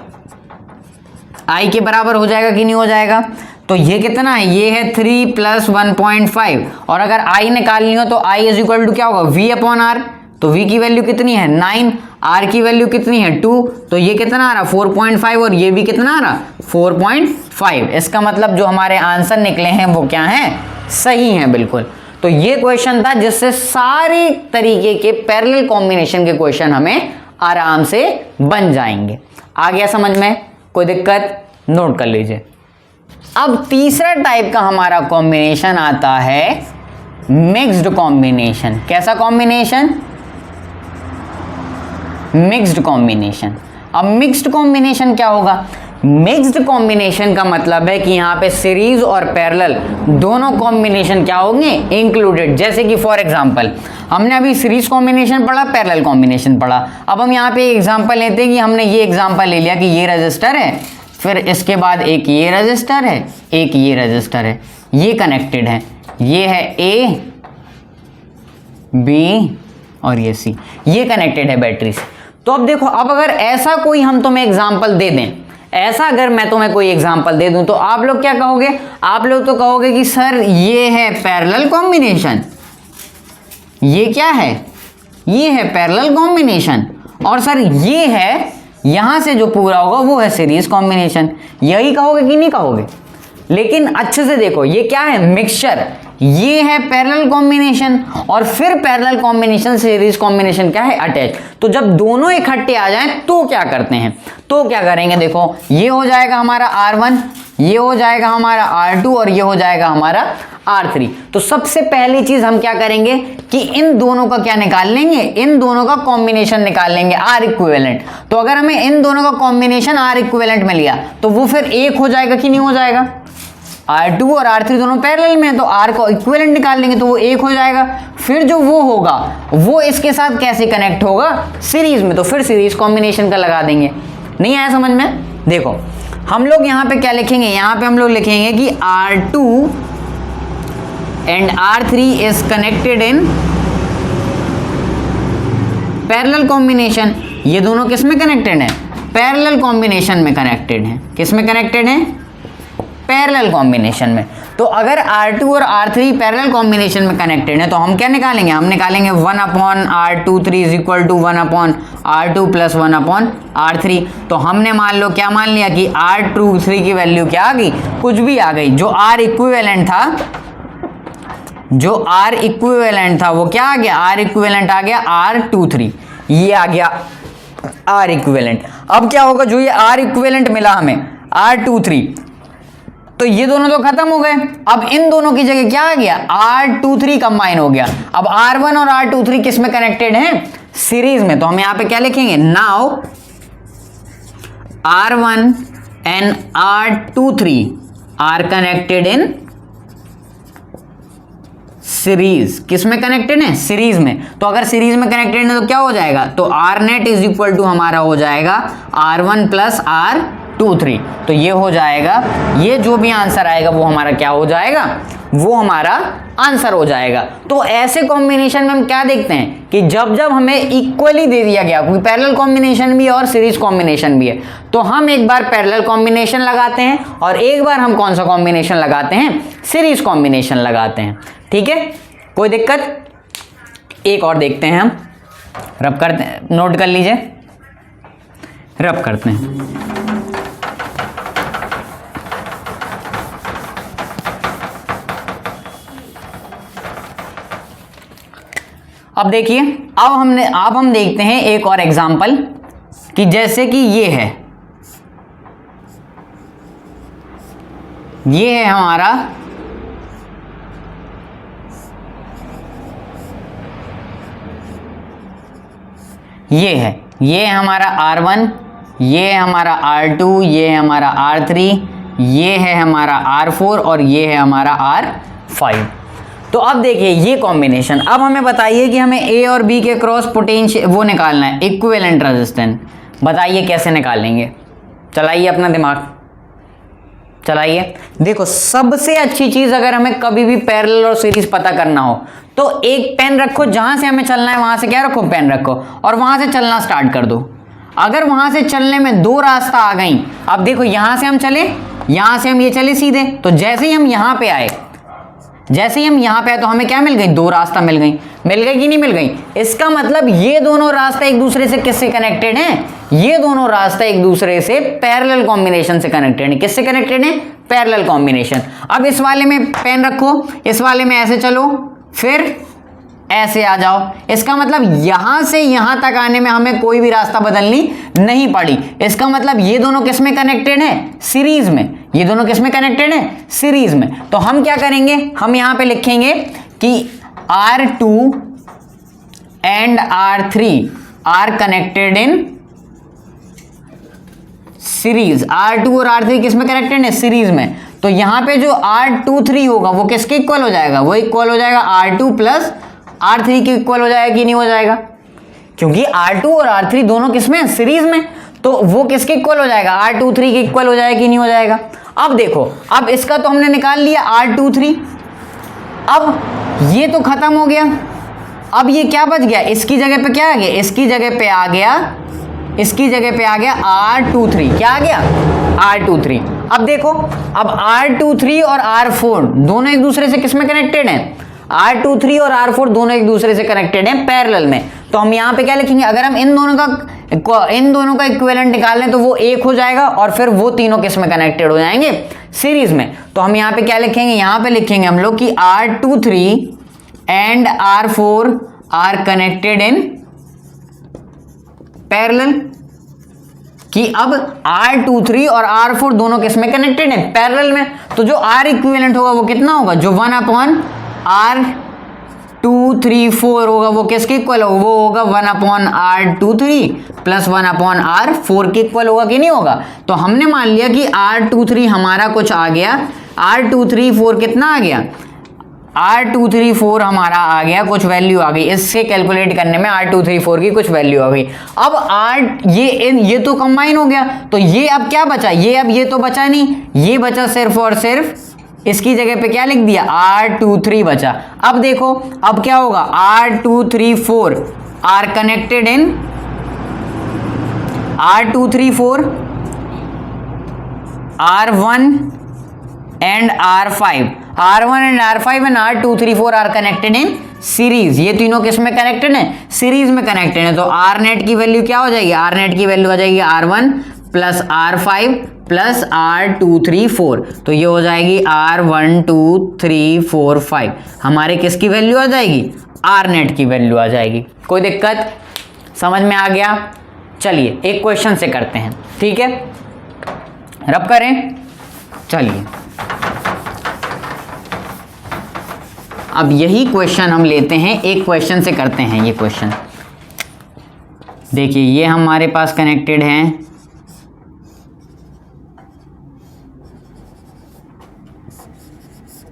I के बराबर हो जाएगा कि नहीं हो जाएगा। तो ये कितना है, ये है 3 प्लस 1.5। और अगर I निकालनी हो तो I इज इक्वल टू क्या होगा, V अपॉन R। तो V की वैल्यू कितनी है 9, R की वैल्यू कितनी है 2। तो ये कितना आ रहा 4.5 और ये भी कितना आ रहा 4.5। इसका मतलब जो हमारे आंसर निकले हैं वो क्या हैं, सही हैं बिल्कुल। तो ये क्वेश्चन था जिससे सारे तरीके के पैरेलल कॉम्बिनेशन के क्वेश्चन हमें आराम से बन जाएंगे। आ गया समझ में, कोई दिक्कत, नोट कर लीजिए। अब तीसरा टाइप का हमारा कॉम्बिनेशन आता है मिक्स्ड कॉम्बिनेशन। कैसा कॉम्बिनेशन, मिक्स्ड कॉम्बिनेशन। अब मिक्स्ड कॉम्बिनेशन क्या होगा, मिक्स्ड कॉम्बिनेशन का मतलब है कि यहां पे सीरीज और पैरेलल दोनों कॉम्बिनेशन क्या होंगे, इंक्लूडेड। जैसे कि फॉर एग्जांपल हमने अभी सीरीज कॉम्बिनेशन पढ़ा, पैरेलल कॉम्बिनेशन पढ़ा। अब हम यहां पे एग्जांपल लेते हैं कि हमने ये एग्जांपल ले लिया कि ये रजिस्टर है, फिर इसके बाद एक ये रजिस्टर है, एक ये रजिस्टर है, ये कनेक्टेड है। ये है A, B और ये C, ये कनेक्टेड है बैटरी से। तो अब देखो, अब अगर ऐसा कोई हम तुम्हें एग्जांपल दे दें, ऐसा अगर मैं तुम्हें कोई एग्जांपल दे दूं, तो आप लोग क्या कहोगे, आप लोग तो कहोगे कि सर ये है पैरेलल कॉम्बिनेशन। ये क्या है, ये है पैरेलल कॉम्बिनेशन। और सर ये है यहां से जो पूरा होगा वो है सीरीज कॉम्बिनेशन। यही कहोगे कि नहीं कहोगे? लेकिन अच्छे से देखो, ये क्या है? मिक्सचर। ये है पैरेलल कॉम्बिनेशन, और फिर पैरेलल कॉम्बिनेशन सीरीज कॉम्बिनेशन क्या है? अटैच। तो जब दोनों इकट्ठे आ जाएं तो क्या करते हैं? तो क्या करेंगे? देखो, ये हो जाएगा हमारा R1, ये हो जाएगा हमारा R2 और ये हो जाएगा हमारा R3। तो सबसे पहली चीज हम क्या करेंगे कि इन दोनों का क्या निकाल लेंगे? इन दोनों का कॉम्बिनेशन निकाल लेंगे, R इक्विवेलेंट। तो अगर हमें इन दोनों का कॉम्बिनेशन R इक्विवेलेंट मिल गया तो वो फिर एक हो जाएगा कि नहीं हो जाएगा? R2 और R3 दोनों पैरेलल में, तो R को इक्विवेलेंट निकाल लेंगे तो वो एक हो जाएगा। फिर जो वो होगा वो इसके साथ कैसे कनेक्ट होगा? सीरीज में। तो फिर सीरीज कॉम्बिनेशन का लगा देंगे। नहीं आया समझ में? देखो, हम लोग यहां पे क्या लिखेंगे? यहां पे हम लोग लिखेंगे कि R2 and R3 is connected in parallel combination. ये दोनों किस में कनेक्टेड है? पैरेलल कॉम्बिनेशन में कनेक्टेड है। किस में कनेक्टेड है? पैरेलल कॉम्बिनेशन में। तो अगर R2 और R3 पैरेलल कॉम्बिनेशन में कनेक्टेड है तो हम क्या निकालेंगे? हम निकालेंगे 1/R23 is equal to 1/R2 plus 1/R3। तो हमने मान लो क्या मान लिया कि R23 की वैल्यू क्या आ गई? कुछ भी आ गई। जो R इक्विवेलेंट था, जो R इक्विवेलेंट था वो क्या आ गया? R इक्विवेलेंट आ गया R23। ये आ गया R इक्विवेलेंट। अब क्या होगा? जो ये R इक्विवेलेंट मिला हमें R23, तो ये दोनों तो खत्म हो गए। अब इन दोनों की जगह क्या आ गया? R23 कंबाइन हो गया। अब R1 और R23 किस में कनेक्टेड हैं? सीरीज में। तो हम यहां पे क्या लिखेंगे? Now R1 and R23 are connected in series. किस में कनेक्टेड है? सीरीज में। तो अगर सीरीज में कनेक्टेड है तो क्या हो जाएगा? तो R net is equal to हमारा हो जाएगा R1 प्लस R23। तो ये हो जाएगा, ये जो भी आंसर आएगा वो हमारा क्या हो जाएगा? वो हमारा आंसर हो जाएगा। तो ऐसे कॉम्बिनेशन में हम क्या देखते हैं कि जब जब हमें इक्वली दे दिया गया, कोई पैरेलल कॉम्बिनेशन भी है और सीरीज कॉम्बिनेशन भी है, तो हम एक बार पैरेलल कॉम्बिनेशन लगाते हैं और एक बार हम कौन सा कॉम्बिनेशन लगाते हैं? सीरीज कॉम्बिनेशन लगाते हैं। ठीक है, कोई दिक्कत? एक और देखते हैं हम, रब करते हैं, नोट कर लीजिए, रब करते हैं। अब देखिए, अब हम देखते हैं एक और एग्जांपल कि जैसे कि ये है हमारा ये है हमारा R1, ये है हमारा R2, ये है हमारा R3, ये है हमारा R4 और ये है हमारा R5। तो अब देखिए ये कॉम्बिनेशन। अब हमें बताइए कि हमें A और B के क्रॉस पोटेंशियल वो निकालना है, इक्विवेलेंट रेजिस्टेंस। बताइए कैसे निकालेंगे? चलाइए अपना दिमाग, चलाइए। देखो, सबसे अच्छी चीज अगर हमें कभी भी पैरेलल और सीरीज पता करना हो तो एक पेन रखो, जहां से हमें चलना है वहां से क्या रखो? पेन रखो, और वहां से चलना स्टार्ट कर दो। अगर वहां से चलने में दो रास्ता आ गई, अब देखो यहां से हम चले, यहां से हम ये चले सीधे, तो जैसे ही हम यहां पे आए, तो हमें क्या मिल गई? दो रास्ता मिल गई कि नहीं मिल गई? इसका मतलब ये दोनों रास्ते एक दूसरे से किससे कनेक्टेड हैं? ये दोनों रास्ते एक दूसरे से पैरेलल कॉम्बिनेशन से कनेक्टेड हैं। किससे कनेक्टेड हैं? Parallel combination. अब इस वाले में पेन रखो, इस वाले में ऐसे चलो, फिर ऐसे आ जाओ। इसका मतलब यहां से यहां तक आने में हमें कोई भी रास्ता बदलनी नहीं पड़ी। इसका मतलब ये दोनों किस में कनेक्टेड हैं? सीरीज में। ये दोनों किस में कनेक्टेड हैं? सीरीज में। तो हम क्या करेंगे? हम यहां पे लिखेंगे कि R2 and R3 are connected in series. R2 और R3 किस में कनेक्टेड है? सीरीज में। तो यहां पे जो R23 होगा वो किसके इक्वल हो जाएगा? वो इक्वल हो जाएगा R2 प्लस R3 के इक्वल हो जाएगा कि नहीं हो जाएगा? क्योंकि R2 और R3 दोनों किसमें? सीरीज में। तो वो किसके इक्वल हो जाएगा? R23 के इक्वल हो जाएगा कि नहीं हो जाएगा? अब देखो, अब इसका तो हमने निकाल लिया R23, अब ये तो खत्म हो गया। अब ये क्या बच गया? इसकी जगह पे क्या आ गया? इसकी जगह पे आ गया R23। क्या आ गया? R23। अब देखो, अब R23 और R4 दोनों एक दूसरे से किस में कनेक्टेड हैं? R23 और R4 दोनों एक दूसरे से कनेक्टेड हैं पैरेलल में। तो हम यहां पे क्या लिखेंगे? अगर हम इन दोनों का इन दोनों का इक्विवेलेंट निकाल लें तो वो 1 हो जाएगा और फिर वो तीनों किस में कनेक्टेड हो जाएंगे, सीरीज में। तो हम यहाँ पे क्या लिखेंगे, यहाँ पे लिखेंगे हम लोग कि R23 and R4 are connected in parallel, कि अब R23 और R4 दोनों किस में कनेक्टेड है, पैरेलल में। तो जो R इक्विवेलेंट होगा वो कितना होगा, जो 1/R234 होगा वो किसके इक्वल होगा, वो होगा 1/R23 प्लस 1/R4 के इक्वल होगा कि नहीं होगा। तो हमने मान लिया कि R23 हमारा कुछ आ गया, R234 कितना आ गया, R234 हमारा आ गया, कुछ वैल्यू आ गई, इससे कैलकुलेट करने में R234 की कुछ वैल्यू आ गई। अब ये तो कंबाइन हो गया, तो ये अब क्या बचा, ये तो बचा नहीं, ये बचा सिर्फ और सिर्फ इसकी जगह पे क्या लिख दिया, R23 बचा। अब देखो अब क्या होगा, R234 are connected in R234 R1 and R5, R1 and R5 and R234 are connected in series. ये तीनों किस में कनेक्टेड है, सीरीज में कनेक्टेड है। तो R नेट की वैल्यू क्या हो जाएगी, R नेट की वैल्यू आ जाएगी R1 plus R5 plus R234, तो ये हो जाएगी R1 2 3 4 5, हमारे किसकी वैल्यू आ जाएगी, R नेट की वैल्यू आ जाएगी। कोई दिक्कत, समझ में आ गया। चलिए एक क्वेश्चन से करते हैं, ठीक है, रब करें। चलिए अब यही क्वेश्चन हम लेते हैं, एक क्वेश्चन से करते हैं ये क्वेश्चन। देखिए ये हमारे पास कनेक्टेड हैं,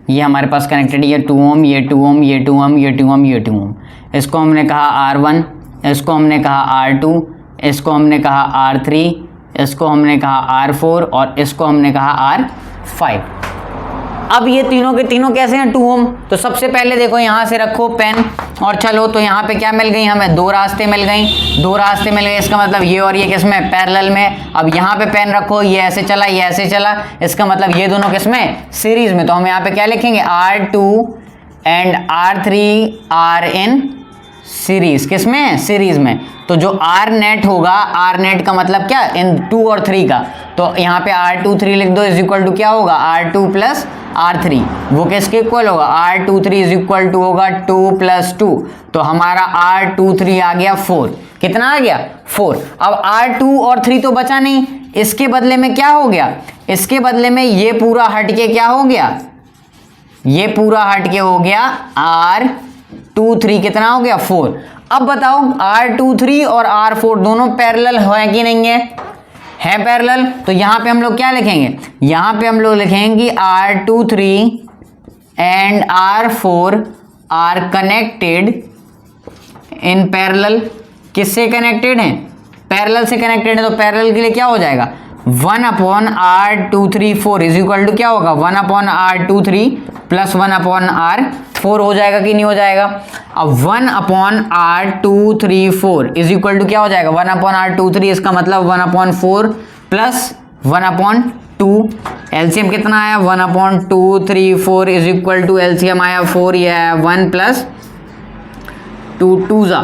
ये हमारे पास कनेक्टेड, ये 2 ओम, ये 2 ओम, ये 2 ओम, ये 2 ओम, ये 2 ओम। इसको हमने कहा R1, इसको हमने कहा R2, इसको हमने कहा R3, इसको हमने कहा R4 और इसको हमने कहा R5। अब ये तीनों के तीनों कैसे हैं, 2 ओम। तो सबसे पहले देखो यहाँ से रखो पेन और चलो, तो यहाँ पे क्या मिल गई हमें, 2 रास्ते मिल गई, 2 रास्ते मिल गए, इसका मतलब ये और ये किस में, पैरेलल में। अब यहाँ पे पेन रखो, ये ऐसे चला, ये ऐसे चला, इसका मतलब ये दोनों किस में, सीरीज में। तो हम यहाँ पे क्या लिखेंगे, R2 and R3 are in series, किस में, सीरीज में। तो जो R नेट होगा, R नेट का मतलब क्या, इन 2 और 3 का, तो यहाँ पे R23 लिख दो, इज इक्वल टू क्या होगा, R2 प्लस R3, वो किसके इक्वल होगा, R23 इज इक्वल टू होगा 2 प्लस 2, तो हमारा R23 आ गया 4, कितना आ गया, 4। अब R2 और 3 तो बचा नहीं, इसके बदले में क्या हो गया, इसके बदले में ये पूरा हटके क्या हो गया, ये पूरा हटके हो गया R23, कितना हो गया, 4। अब बताओ R23 और R4 दोनों पैरेलल है कि नहीं है पैरेलल। तो यहां पे हम लोग क्या लिखेंगे, यहां पे हम लोग लिखेंगे R23 and R4 are connected in parallel. किससे कनेक्टेड हैं, पैरेलल से कनेक्टेड है। तो पैरेलल के लिए क्या हो जाएगा, 1/R234 इज इक्वल टू क्या होगा, 1/R23 प्लस 1/R4 हो जाएगा कि नहीं हो जाएगा। अब 1/R234 इज इक्वल टू क्या हो जाएगा, 1/R23, इसका मतलब 1/4 प्लस 1/2। एलसीएम कितना आया, 1/234 इज इक्वल टू एलसीएम आया 4, ये आया 1 प्लस 2 2 ज़ा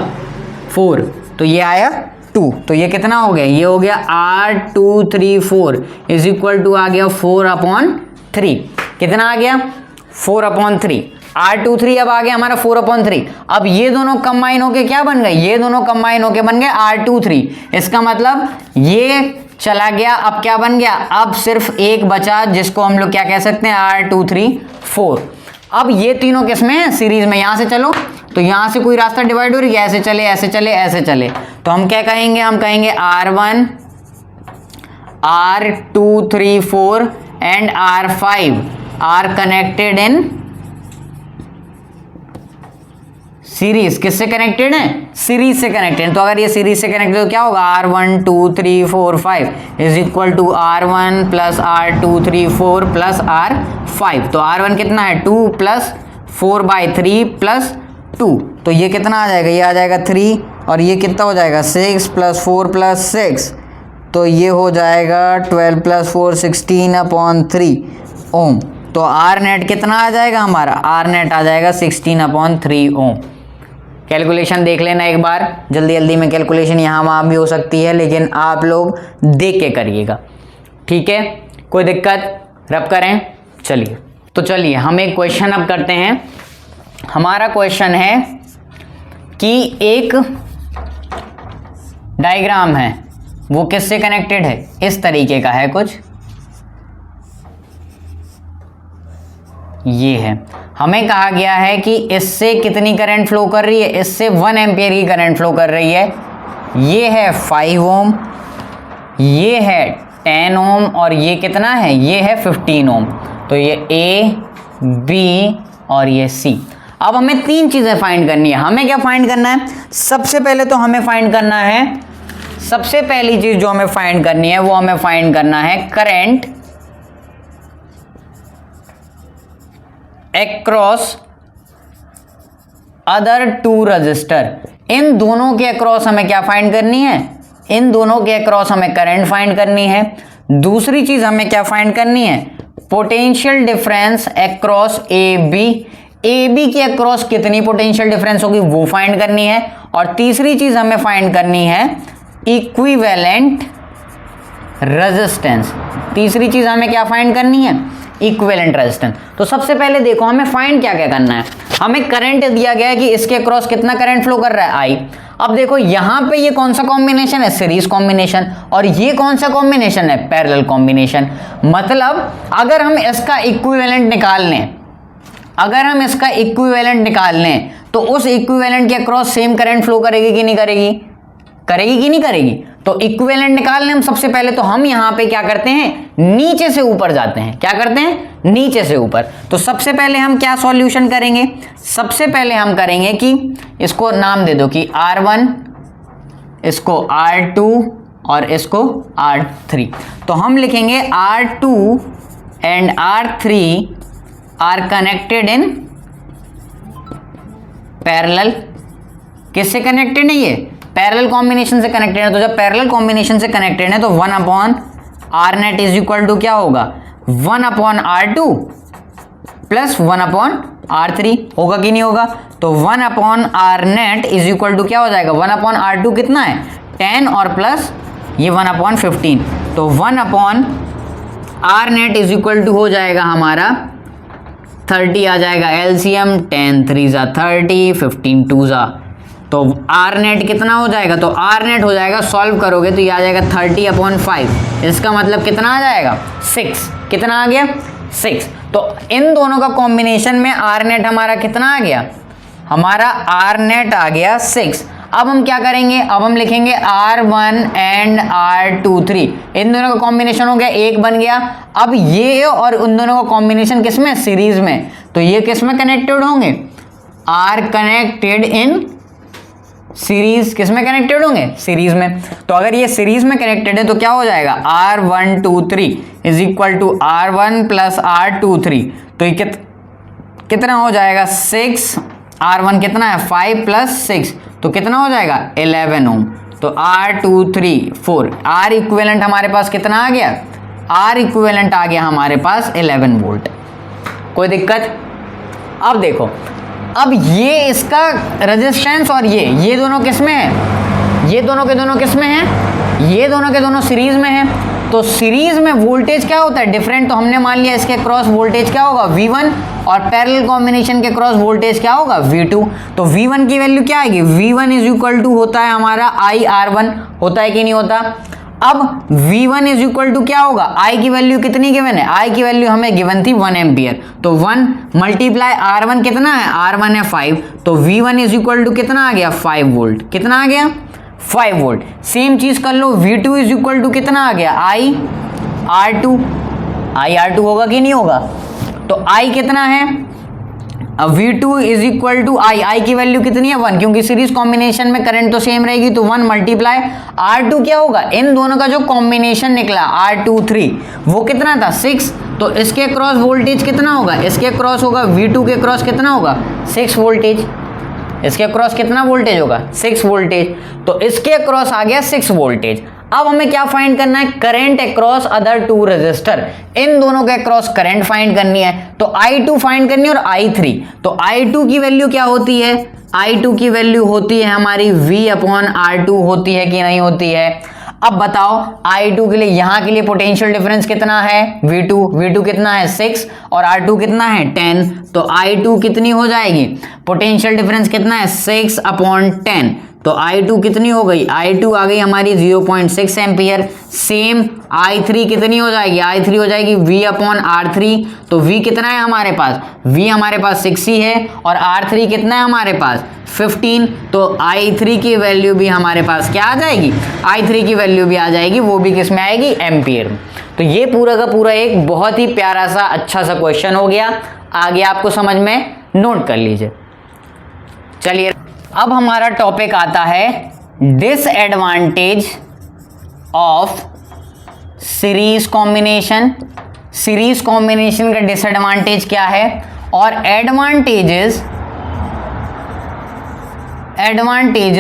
4, तो ये आया 2। तो ये कितना हो गया, ये हो गया R234 इज इक्वल टू आ गया 4/3, कितना आ गया, 4/3। R23 अब आ गया हमारा 4/3। अब ये दोनों कंबाइन होके क्या बन गए, ये दोनों कंबाइन होके बन गए R23, इसका मतलब ये चला गया, अब क्या बन गया, अब सिर्फ एक बचा जिसको हम लोग क्या कह सकते हैं, R234। अब ये तीनों किसमें हैं, सीरीज में। यहां से चलो, तो यहां से कोई रास्ता डिवाइड हो रही है, ऐसे चले ऐसे चले ऐसे चले, तो हम क्या कहेंगे, हम कहेंगे R1 R234 and R5 are connected in series. किससे कनेक्टेड है, सीरीज से कनेक्टेड। तो अगर ये सीरीज से कनेक्टेड तो क्या होगा, R1 2 3 4 5 is equal to R1 plus R234 plus R5। तो R1 कितना है, 2 प्लस 4/3 प्लस 2, तो ये कितना आ जाएगा, ये आ जाएगा 3, और ये कितना हो जाएगा 6 प्लस 4 प्लस 6, तो ये हो जाएगा 12 प्लस 4 16/3 ओम। तो R नेट कितना आ जाएगा हमारा, R नेट आ जाएगा 16/3 ओम। कैलकुलेशन देख लेना एक बार, जल्दी जल्दी में कैलकुलेशन यहाँ वहाँ भी हो सकती है, लेकिन आप लोग देख के करिएगा, ठीक है, कोई दिक्कत? रब करें। चलिए तो चलिए हम एक क्वेश्चन अब करते हैं। हमारा क्वेश्चन है कि एक डायग्राम है, वो किससे कनेक्टेड है? इस तरीके का है कुछ, ये है। हमें कहा गया है कि इससे कितनी करंट फ्लो कर रही है? इससे 1 एम्पियर की करंट फ्लो कर रही है। ये है 5 ओम, ये है 10 ओम और ये कितना है? ये है 15 ओम। तो ये A, B और ये C। अब हमें 3 चीज़ें फाइंड करनी है। हमें क्या फाइंड करना है? सबसे पहले तो हमें फाइंड करना है, सबसे पहली चीज़ जो हमें फाइंड करनी है वो हमें फाइंड करना है करंट अक्रॉस अदर 2 रजिस्टर। इन दोनों के अक्रॉस हमें क्या फाइंड करनी है? इन दोनों के अक्रॉस हमें करंट फाइंड करनी है। दूसरी चीज हमें क्या फाइंड करनी है? Potential difference across A B के अक्रॉस कितनी पोटेंशियल डिफरेंस होगी वो फाइंड करनी है। और तीसरी चीज हमें फाइंड करनी है इक्विवेलेंट रेजिस्टेंस। तीसरी चीज हमें क्या फाइंड करनी है? Equivalent resistance. तो सबसे पहले देखो हमें फाइंड क्या क्या करना है। हमें करंट दिया गया है कि इसके अक्रॉस कितना करंट फ्लो कर रहा है, आई। अब देखो यहां पे ये कौन सा कॉम्बिनेशन है? Series combination. और ये कौन सा कॉम्बिनेशन है? Parallel combination. मतलब अगर हम इसका इक्विवेलेंट निकाल लें, अगर हम इसका इक्विवेलेंट निकाल लें तो उस इक्विवेलेंट के अक्रॉस सेम करंट फ्लो करेगी कि नहीं करेगी? करेगी कि नहीं करेगी? तो इक्विवेलेंट निकालने हम सबसे पहले तो हम यहां पे क्या करते हैं? नीचे से ऊपर जाते हैं। क्या करते हैं? नीचे से ऊपर। तो सबसे पहले हम क्या सॉल्यूशन करेंगे? सबसे पहले हम करेंगे कि इसको नाम दे दो कि R1, इसको R2 और इसको R3। तो हम लिखेंगे R2 and R3 are connected in parallel. किससे कनेक्टेड है? ये पैरेलल कॉम्बिनेशन से कनेक्टेड है। तो जब पैरेलल कॉम्बिनेशन से कनेक्टेड है तो 1/R net is equal to क्या होगा? 1/R2 प्लस 1/R3 होगा कि नहीं होगा? तो 1/R net is equal to क्या हो जाएगा? 1/R2 कितना है? 10 और प्लस ये 1/15। तो 1/R net is equal to हो जाएगा हमारा 30 आ जाएगा एलसीएम। 10 3 जा 30, 15 2 जा। तो आर नेट कितना हो जाएगा? तो आर नेट हो जाएगा, सॉल्व करोगे तो ये आ जाएगा 30/5। इसका मतलब कितना आ जाएगा? 6। कितना आ गया? 6। तो इन दोनों का कॉम्बिनेशन में आर नेट हमारा कितना आ गया? हमारा आर नेट आ गया 6। अब हम क्या करेंगे? अब हम लिखेंगे R1 एंड R2 इन दोनों का कॉम्बिनेशन हो गया, एक बन गया। अब ये और उन दोनों का कॉम्बिनेशन किस में? सीरीज में। तो ये किस में कनेक्टेड होंगे? Are connected in series. किस में कनेक्टेड होंगे? सीरीज में। तो अगर ये सीरीज में कनेक्टेड है तो क्या हो जाएगा? R123 is equal to R1 plus R23। तो ये कितना हो जाएगा? 6। R1 कितना है? 5 प्लस 6 तो कितना हो जाएगा? 11 ओम। तो R23 4। R इक्विवेलेंट हमारे पास कितना आ गया? R इक्विवेलेंट आ गया हमारे पास 11 वोल्ट। कोई दिक्कत? अब देखो, अब ये इसका रेजिस्टेंस और ये दोनों किस में है? ये दोनों के दोनों किस में है? ये दोनों के दोनों सीरीज में है। तो सीरीज में वोल्टेज क्या होता है? डिफरेंट। तो हमने मान लिया इसके क्रॉस वोल्टेज क्या होगा? V1 और पैरेलल कॉम्बिनेशन के क्रॉस वोल्टेज क्या होगा? V2। तो V1 की वैल्यू क्या आएगी? V1 इज इक्वल टू होता है हमारा IR1, होता है कि नहीं होता? अब V1 इज इक्वल टू क्या होगा? I की वैल्यू कितनी गिवन है? I की वैल्यू हमें गिवन थी 1 एम्पियर। तो 1 मल्टीप्लाई R1 कितना है? R1 है 5। तो V1 इज इक्वल टू कितना आ गया? 5 वोल्ट। कितना आ गया? 5 वोल्ट। सेम चीज कर लो, V2 इज इक्वल टू कितना आ गया? IR2 होगा कि नहीं होगा? तो I कितना है? V2 is equal to I की वैल्यू कितनी है? 1, क्योंकि सीरीज कॉम्बिनेशन में करंट तो सेम रहेगी। तो 1 मल्टीप्लाई R2 क्या होगा? इन दोनों का जो कॉम्बिनेशन निकला R23 वो कितना था? 6। तो इसके क्रॉस वोल्टेज कितना होगा? इसके क्रॉस होगा V2 के क्रॉस कितना होगा? 6 वोल्टेज। इसके अक्रॉस कितना वोल्टेज होगा 6 वोल्टेज, तो इसके अक्रॉस आ गया 6 वोल्टेज। अब हमें क्या फाइंड करना है, करंट अक्रॉस अदर 2 रेजिस्टर, इन दोनों के अक्रॉस करंट फाइंड करनी है। तो I2 फाइंड करनी है और I3। तो I2 की वैल्यू क्या होती है, I2 की वैल्यू होती है हमारी V/R2 होती है कि नहीं होती है। अब बताओ I2 के लिए, यहां के लिए पोटेंशियल डिफरेंस कितना है V2 कितना है 6 और R2 कितना है 10, तो I2 कितनी हो जाएगी, पोटेंशियल डिफरेंस कितना है 6/10, तो I2 कितनी हो गई, I2 आ गई हमारी 0.6 एम्पियर। सेम I3 कितनी हो जाएगी, I3 हो जाएगी V/R3। तो V कितना है हमारे पास, V हमारे पास 6 ही है और R3 कितना है हमारे पास 15, तो I3 की वैल्यू भी हमारे पास क्या आ जाएगी, I3 की वैल्यू भी आ जाएगी, वो भी किस में आएगी, एम्पियर में। तो ये पूरा का पूरा एक बहुत ही प्यारा सा अच्छा सा क्वेश्चन हो गया, आगे आपको समझ में नोट कर लीजिए। चलिए अब हमारा टॉपिक आता है disadvantage of series combination. Series combination का डिसएडवांटेज क्या है और एडवांटेजेस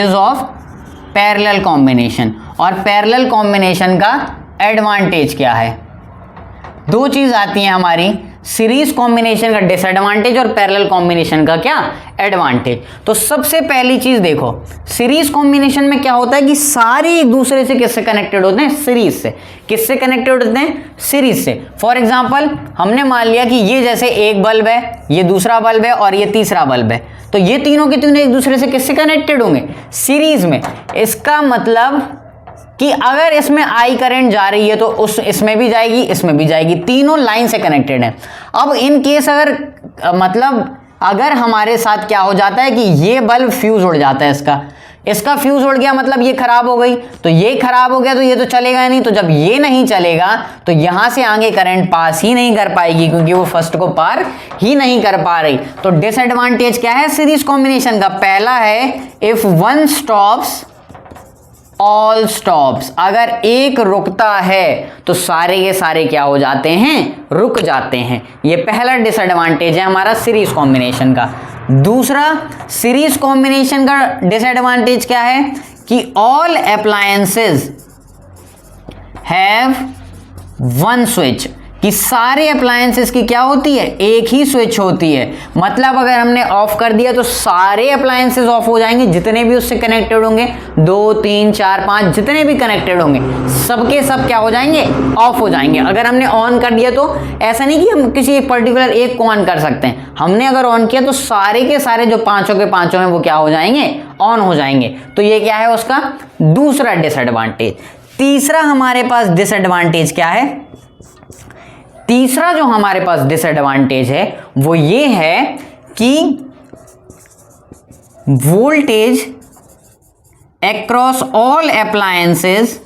ऑफ पैरेलल कॉम्बिनेशन, और पैरेलल कॉम्बिनेशन का एडवांटेज क्या है। दो चीज आती हैं हमारी, सीरीज कॉम्बिनेशन का डिसएडवांटेज और पैरेलल कॉम्बिनेशन का क्या एडवांटेज। तो सबसे पहली चीज देखो, सीरीज कॉम्बिनेशन में क्या होता है कि सारे एक दूसरे से किससे कनेक्टेड होते हैं, सीरीज से। किससे कनेक्टेड होते हैं, सीरीज से। फॉर एग्जांपल हमने मान लिया कि ये जैसे एक बल्ब है, ये दूसरा बल्ब है और ये तीसरा बल्ब है, तो ये तीनों के तीनों एक दूसरे से किससे कनेक्टेड होंगे, सीरीज में। इसका मतलब कि अगर इसमें आई करंट जा रही है तो इसमें भी जाएगी, इसमें भी जाएगी, तीनों लाइन से कनेक्टेड है। अब इन केस अगर हमारे साथ क्या हो जाता है कि ये बल्ब फ्यूज उड़ जाता है, इसका फ्यूज उड़ गया, मतलब ये खराब हो गई, तो ये खराब हो गया तो ये तो चलेगा नहीं, तो जब ये नहीं चलेगा तो यहां से आगे करंट पास ही नहीं कर पाएगी क्योंकि वो फर्स्ट को पार ही नहीं कर पा रही। तो डिसएडवांटेज क्या है सीरीज कॉम्बिनेशन का, पहला है if one stops all stops, अगर एक रुकता है तो सारे के सारे क्या हो जाते हैं, रुक जाते हैं। ये पहला डिसएडवांटेज है हमारा सीरीज कॉम्बिनेशन का। दूसरा सीरीज कॉम्बिनेशन का डिसएडवांटेज क्या है कि all appliances have one switch, कि सारे अप्लायंसेस की क्या होती है, एक ही स्विच होती है। मतलब अगर हमने ऑफ कर दिया तो सारे अप्लायंसेस ऑफ हो जाएंगे, जितने भी उससे कनेक्टेड होंगे, 2 3 4 5 जितने भी कनेक्टेड होंगे सबके सब क्या हो जाएंगे, ऑफ हो जाएंगे। अगर हमने ऑन कर दिया तो ऐसा नहीं कि हम किसी एक पर्टिकुलर एक को ऑन कर सकते हैं, हमने अगर ऑन किया तो सारे के सारे जो पांचों के पांचों हैं वो क्या हो जाएंगे, ऑन हो जाएंगे। तो ये क्या है उसका दूसरा डिसएडवांटेज। तीसरा हमारे पास डिसएडवांटेज क्या है, तीसरा जो हमारे पास डिसएडवांटेज है वो ये है कि voltage across all appliances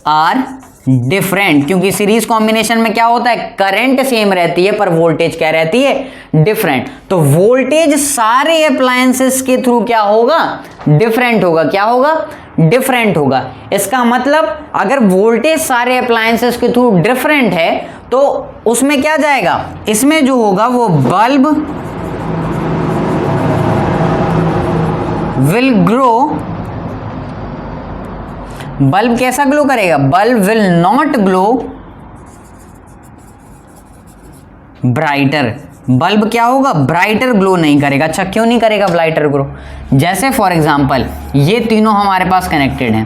are different. क्योंकि सीरीज कॉम्बिनेशन में क्या होता है, करंट सेम रहती है पर वोल्टेज क्या रहती है, डिफरेंट। तो वोल्टेज सारे अप्लायंसेस के थ्रू क्या होगा, डिफरेंट होगा। क्या होगा, डिफरेंट होगा। इसका मतलब अगर वोल्टेज सारे अप्लायंसेस के थ्रू डिफरेंट है तो उसमें क्या जाएगा, इसमें जो होगा वो बल्ब विल ग्रो, बल्ब कैसा ग्लो करेगा, bulb will not glow brighter, bulb क्या होगा, ब्राइटर ग्लो नहीं करेगा। अच्छा क्यों नहीं करेगा ब्राइटर ग्लो, जैसे फॉर एग्जांपल ये तीनों हमारे पास कनेक्टेड हैं,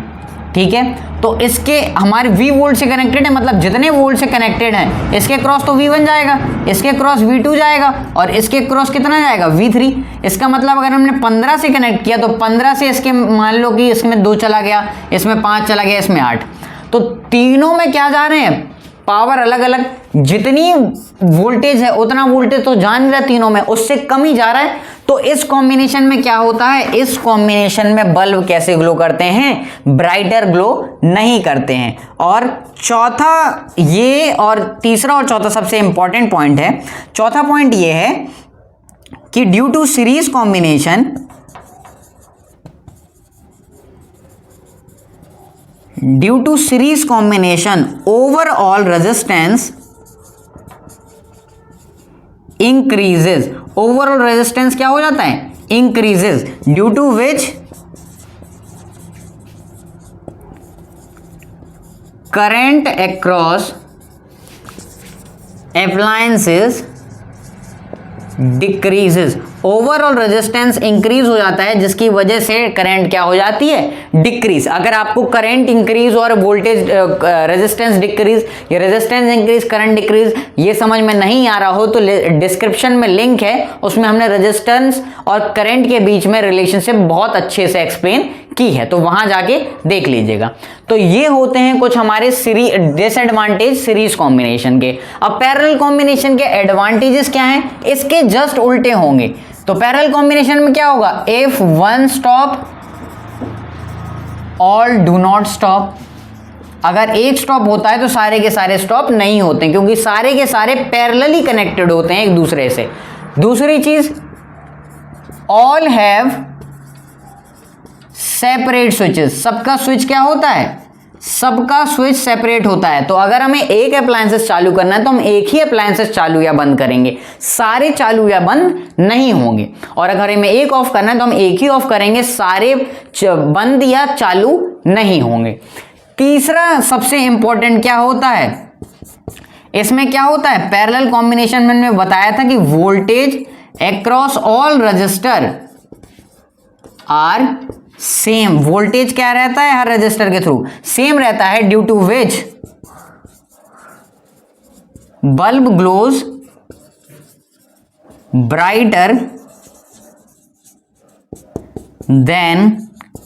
ठीक है, तो इसके हमारे V वोल्ट से कनेक्टेड है, मतलब जितने वोल्ट से कनेक्टेड हैं इसके क्रॉस तो V1 जाएगा, इसके क्रॉस V2 जाएगा और इसके क्रॉस कितना जाएगा, V3। इसका मतलब अगर हमने 15 से कनेक्ट किया तो 15 से इसके मान लो कि इसमें 2 चला गया, इसमें 5 चला गया, इसमें 8, तो तीनों में क्या जा रहे हैं, पावर अलग अलग, जितनी वोल्टेज है उतना वोल्टेज तो जा नहीं रहा तीनों में, उससे कम ही जा रहा है। तो इस कॉम्बिनेशन में क्या होता है, इस कॉम्बिनेशन में बल्ब कैसे ग्लो करते हैं, ब्राइटर ग्लो नहीं करते हैं। और चौथा ये, और तीसरा और चौथा सबसे इंपॉर्टेंट पॉइंट है। चौथा पॉइंट ये है कि due to series combination, due to series combination overall resistance increases, overall resistance क्या हो जाता है, increases, due to which current across appliances decreases. Overall resistance increase हो जाता है जिसकी वजह से करंट क्या हो जाती है, डिक्रीज। अगर आपको करंट इंक्रीज और वोल्टेज रेजिस्टेंस डिक्रीज या रेजिस्टेंस इंक्रीज करंट डिक्रीज ये समझ में नहीं आ रहा हो तो डिस्क्रिप्शन में लिंक है, उसमें हमने रेजिस्टेंस और करंट के बीच में रिलेशनशिप बहुत अच्छे से एक्सप्लेन की है, तो वहां जाके देख लीजिएगा। तो ये होते हैं कुछ हमारे डिसएडवांटेज सीरीज कॉम्बिनेशन के। अब पैरेलल कॉम्बिनेशन के एडवांटेजेस क्या हैं, इसके जस्ट उल्टे होंगे। तो पैरेलल कॉम्बिनेशन में क्या होगा, if one stop all do not stop. अगर एक स्टॉप होता है तो सारे के सारे स्टॉप नहीं होते, क्योंकि सारे के सारे पैरेलली कनेक्टेड होते हैं एक दूसरे से। दूसरी चीज, ऑल हैव सेपरेट स्विचेस। सबका स्विच क्या होता है, सबका स्विच सेपरेट होता है। तो अगर हमें एक अप्लायंसेस चालू करना है तो हम एक ही अप्लायंसेस चालू या बंद करेंगे, सारे चालू या बंद नहीं होंगे। और अगर हमें एक ऑफ करना है तो हम एक ही ऑफ करेंगे, सारे बंद या चालू नहीं होंगे। तीसरा सबसे इंपॉर्टेंट क्या होता है, इसमें क्या होता है, पैरेलल कॉम्बिनेशन में मैंने बताया था कि voltage across all resistor are same. Voltage क्या रहता है हर रजिस्टर के थ्रू, सेम रहता है, due to which bulb glows brighter than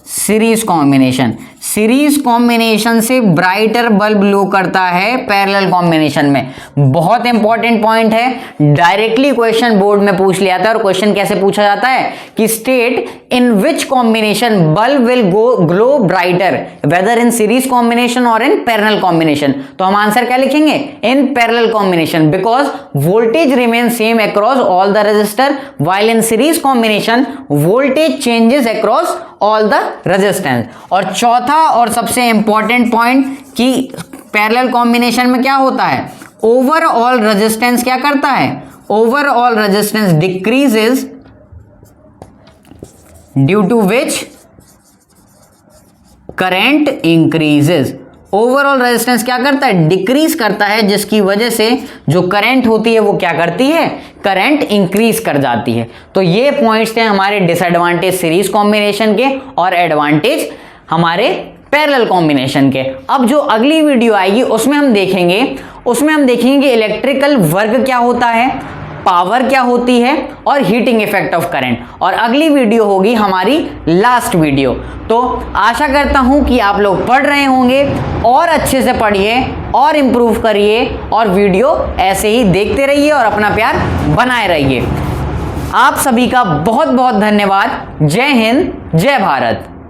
series combination. Series combination से ब्राइटर बल्ब ग्लो करता है पैरेलल कॉम्बिनेशन में। बहुत इंपॉर्टेंट पॉइंट है, डायरेक्टली क्वेश्चन बोर्ड में पूछ लिया था। और क्वेश्चन कैसे पूछा जाता है कि state in which combination bulb will glow brighter whether in series combination और इन पैरेलल कॉम्बिनेशन। तो हम आंसर क्या लिखेंगे, in parallel combination, because voltage remain same across all the resistor while in series combination voltage changes across all the resistance। और चौथा और सबसे important point कि पैरेलल कॉम्बिनेशन में क्या होता है, ओवरऑल रेजिस्टेंस क्या करता है, overall resistance decreases due to which current increases. Overall resistance क्या करता है, डिक्रीज करता है, जिसकी वजह से जो करंट होती है वो क्या करती है, करंट इंक्रीज कर जाती है। तो ये पॉइंट्स थे हमारे डिसएडवांटेज सीरीज कॉम्बिनेशन के और एडवांटेज हमारे पैरेलल कॉम्बिनेशन के। अब जो अगली वीडियो आएगी उसमें हम देखेंगे कि इलेक्ट्रिकल वर्क क्या होता है, पावर क्या होती है और हीटिंग इफेक्ट ऑफ करंट। और अगली वीडियो होगी हमारी लास्ट वीडियो। तो आशा करता हूं कि आप लोग पढ़ रहे होंगे, और अच्छे से पढ़िए और इंप्रूव करिए और वीडियो ऐसे ही देखते रहिए और अपना प्यार बनाए रहिए। आप सभी का बहुत बहुत धन्यवाद। जय हिंद, जय भारत।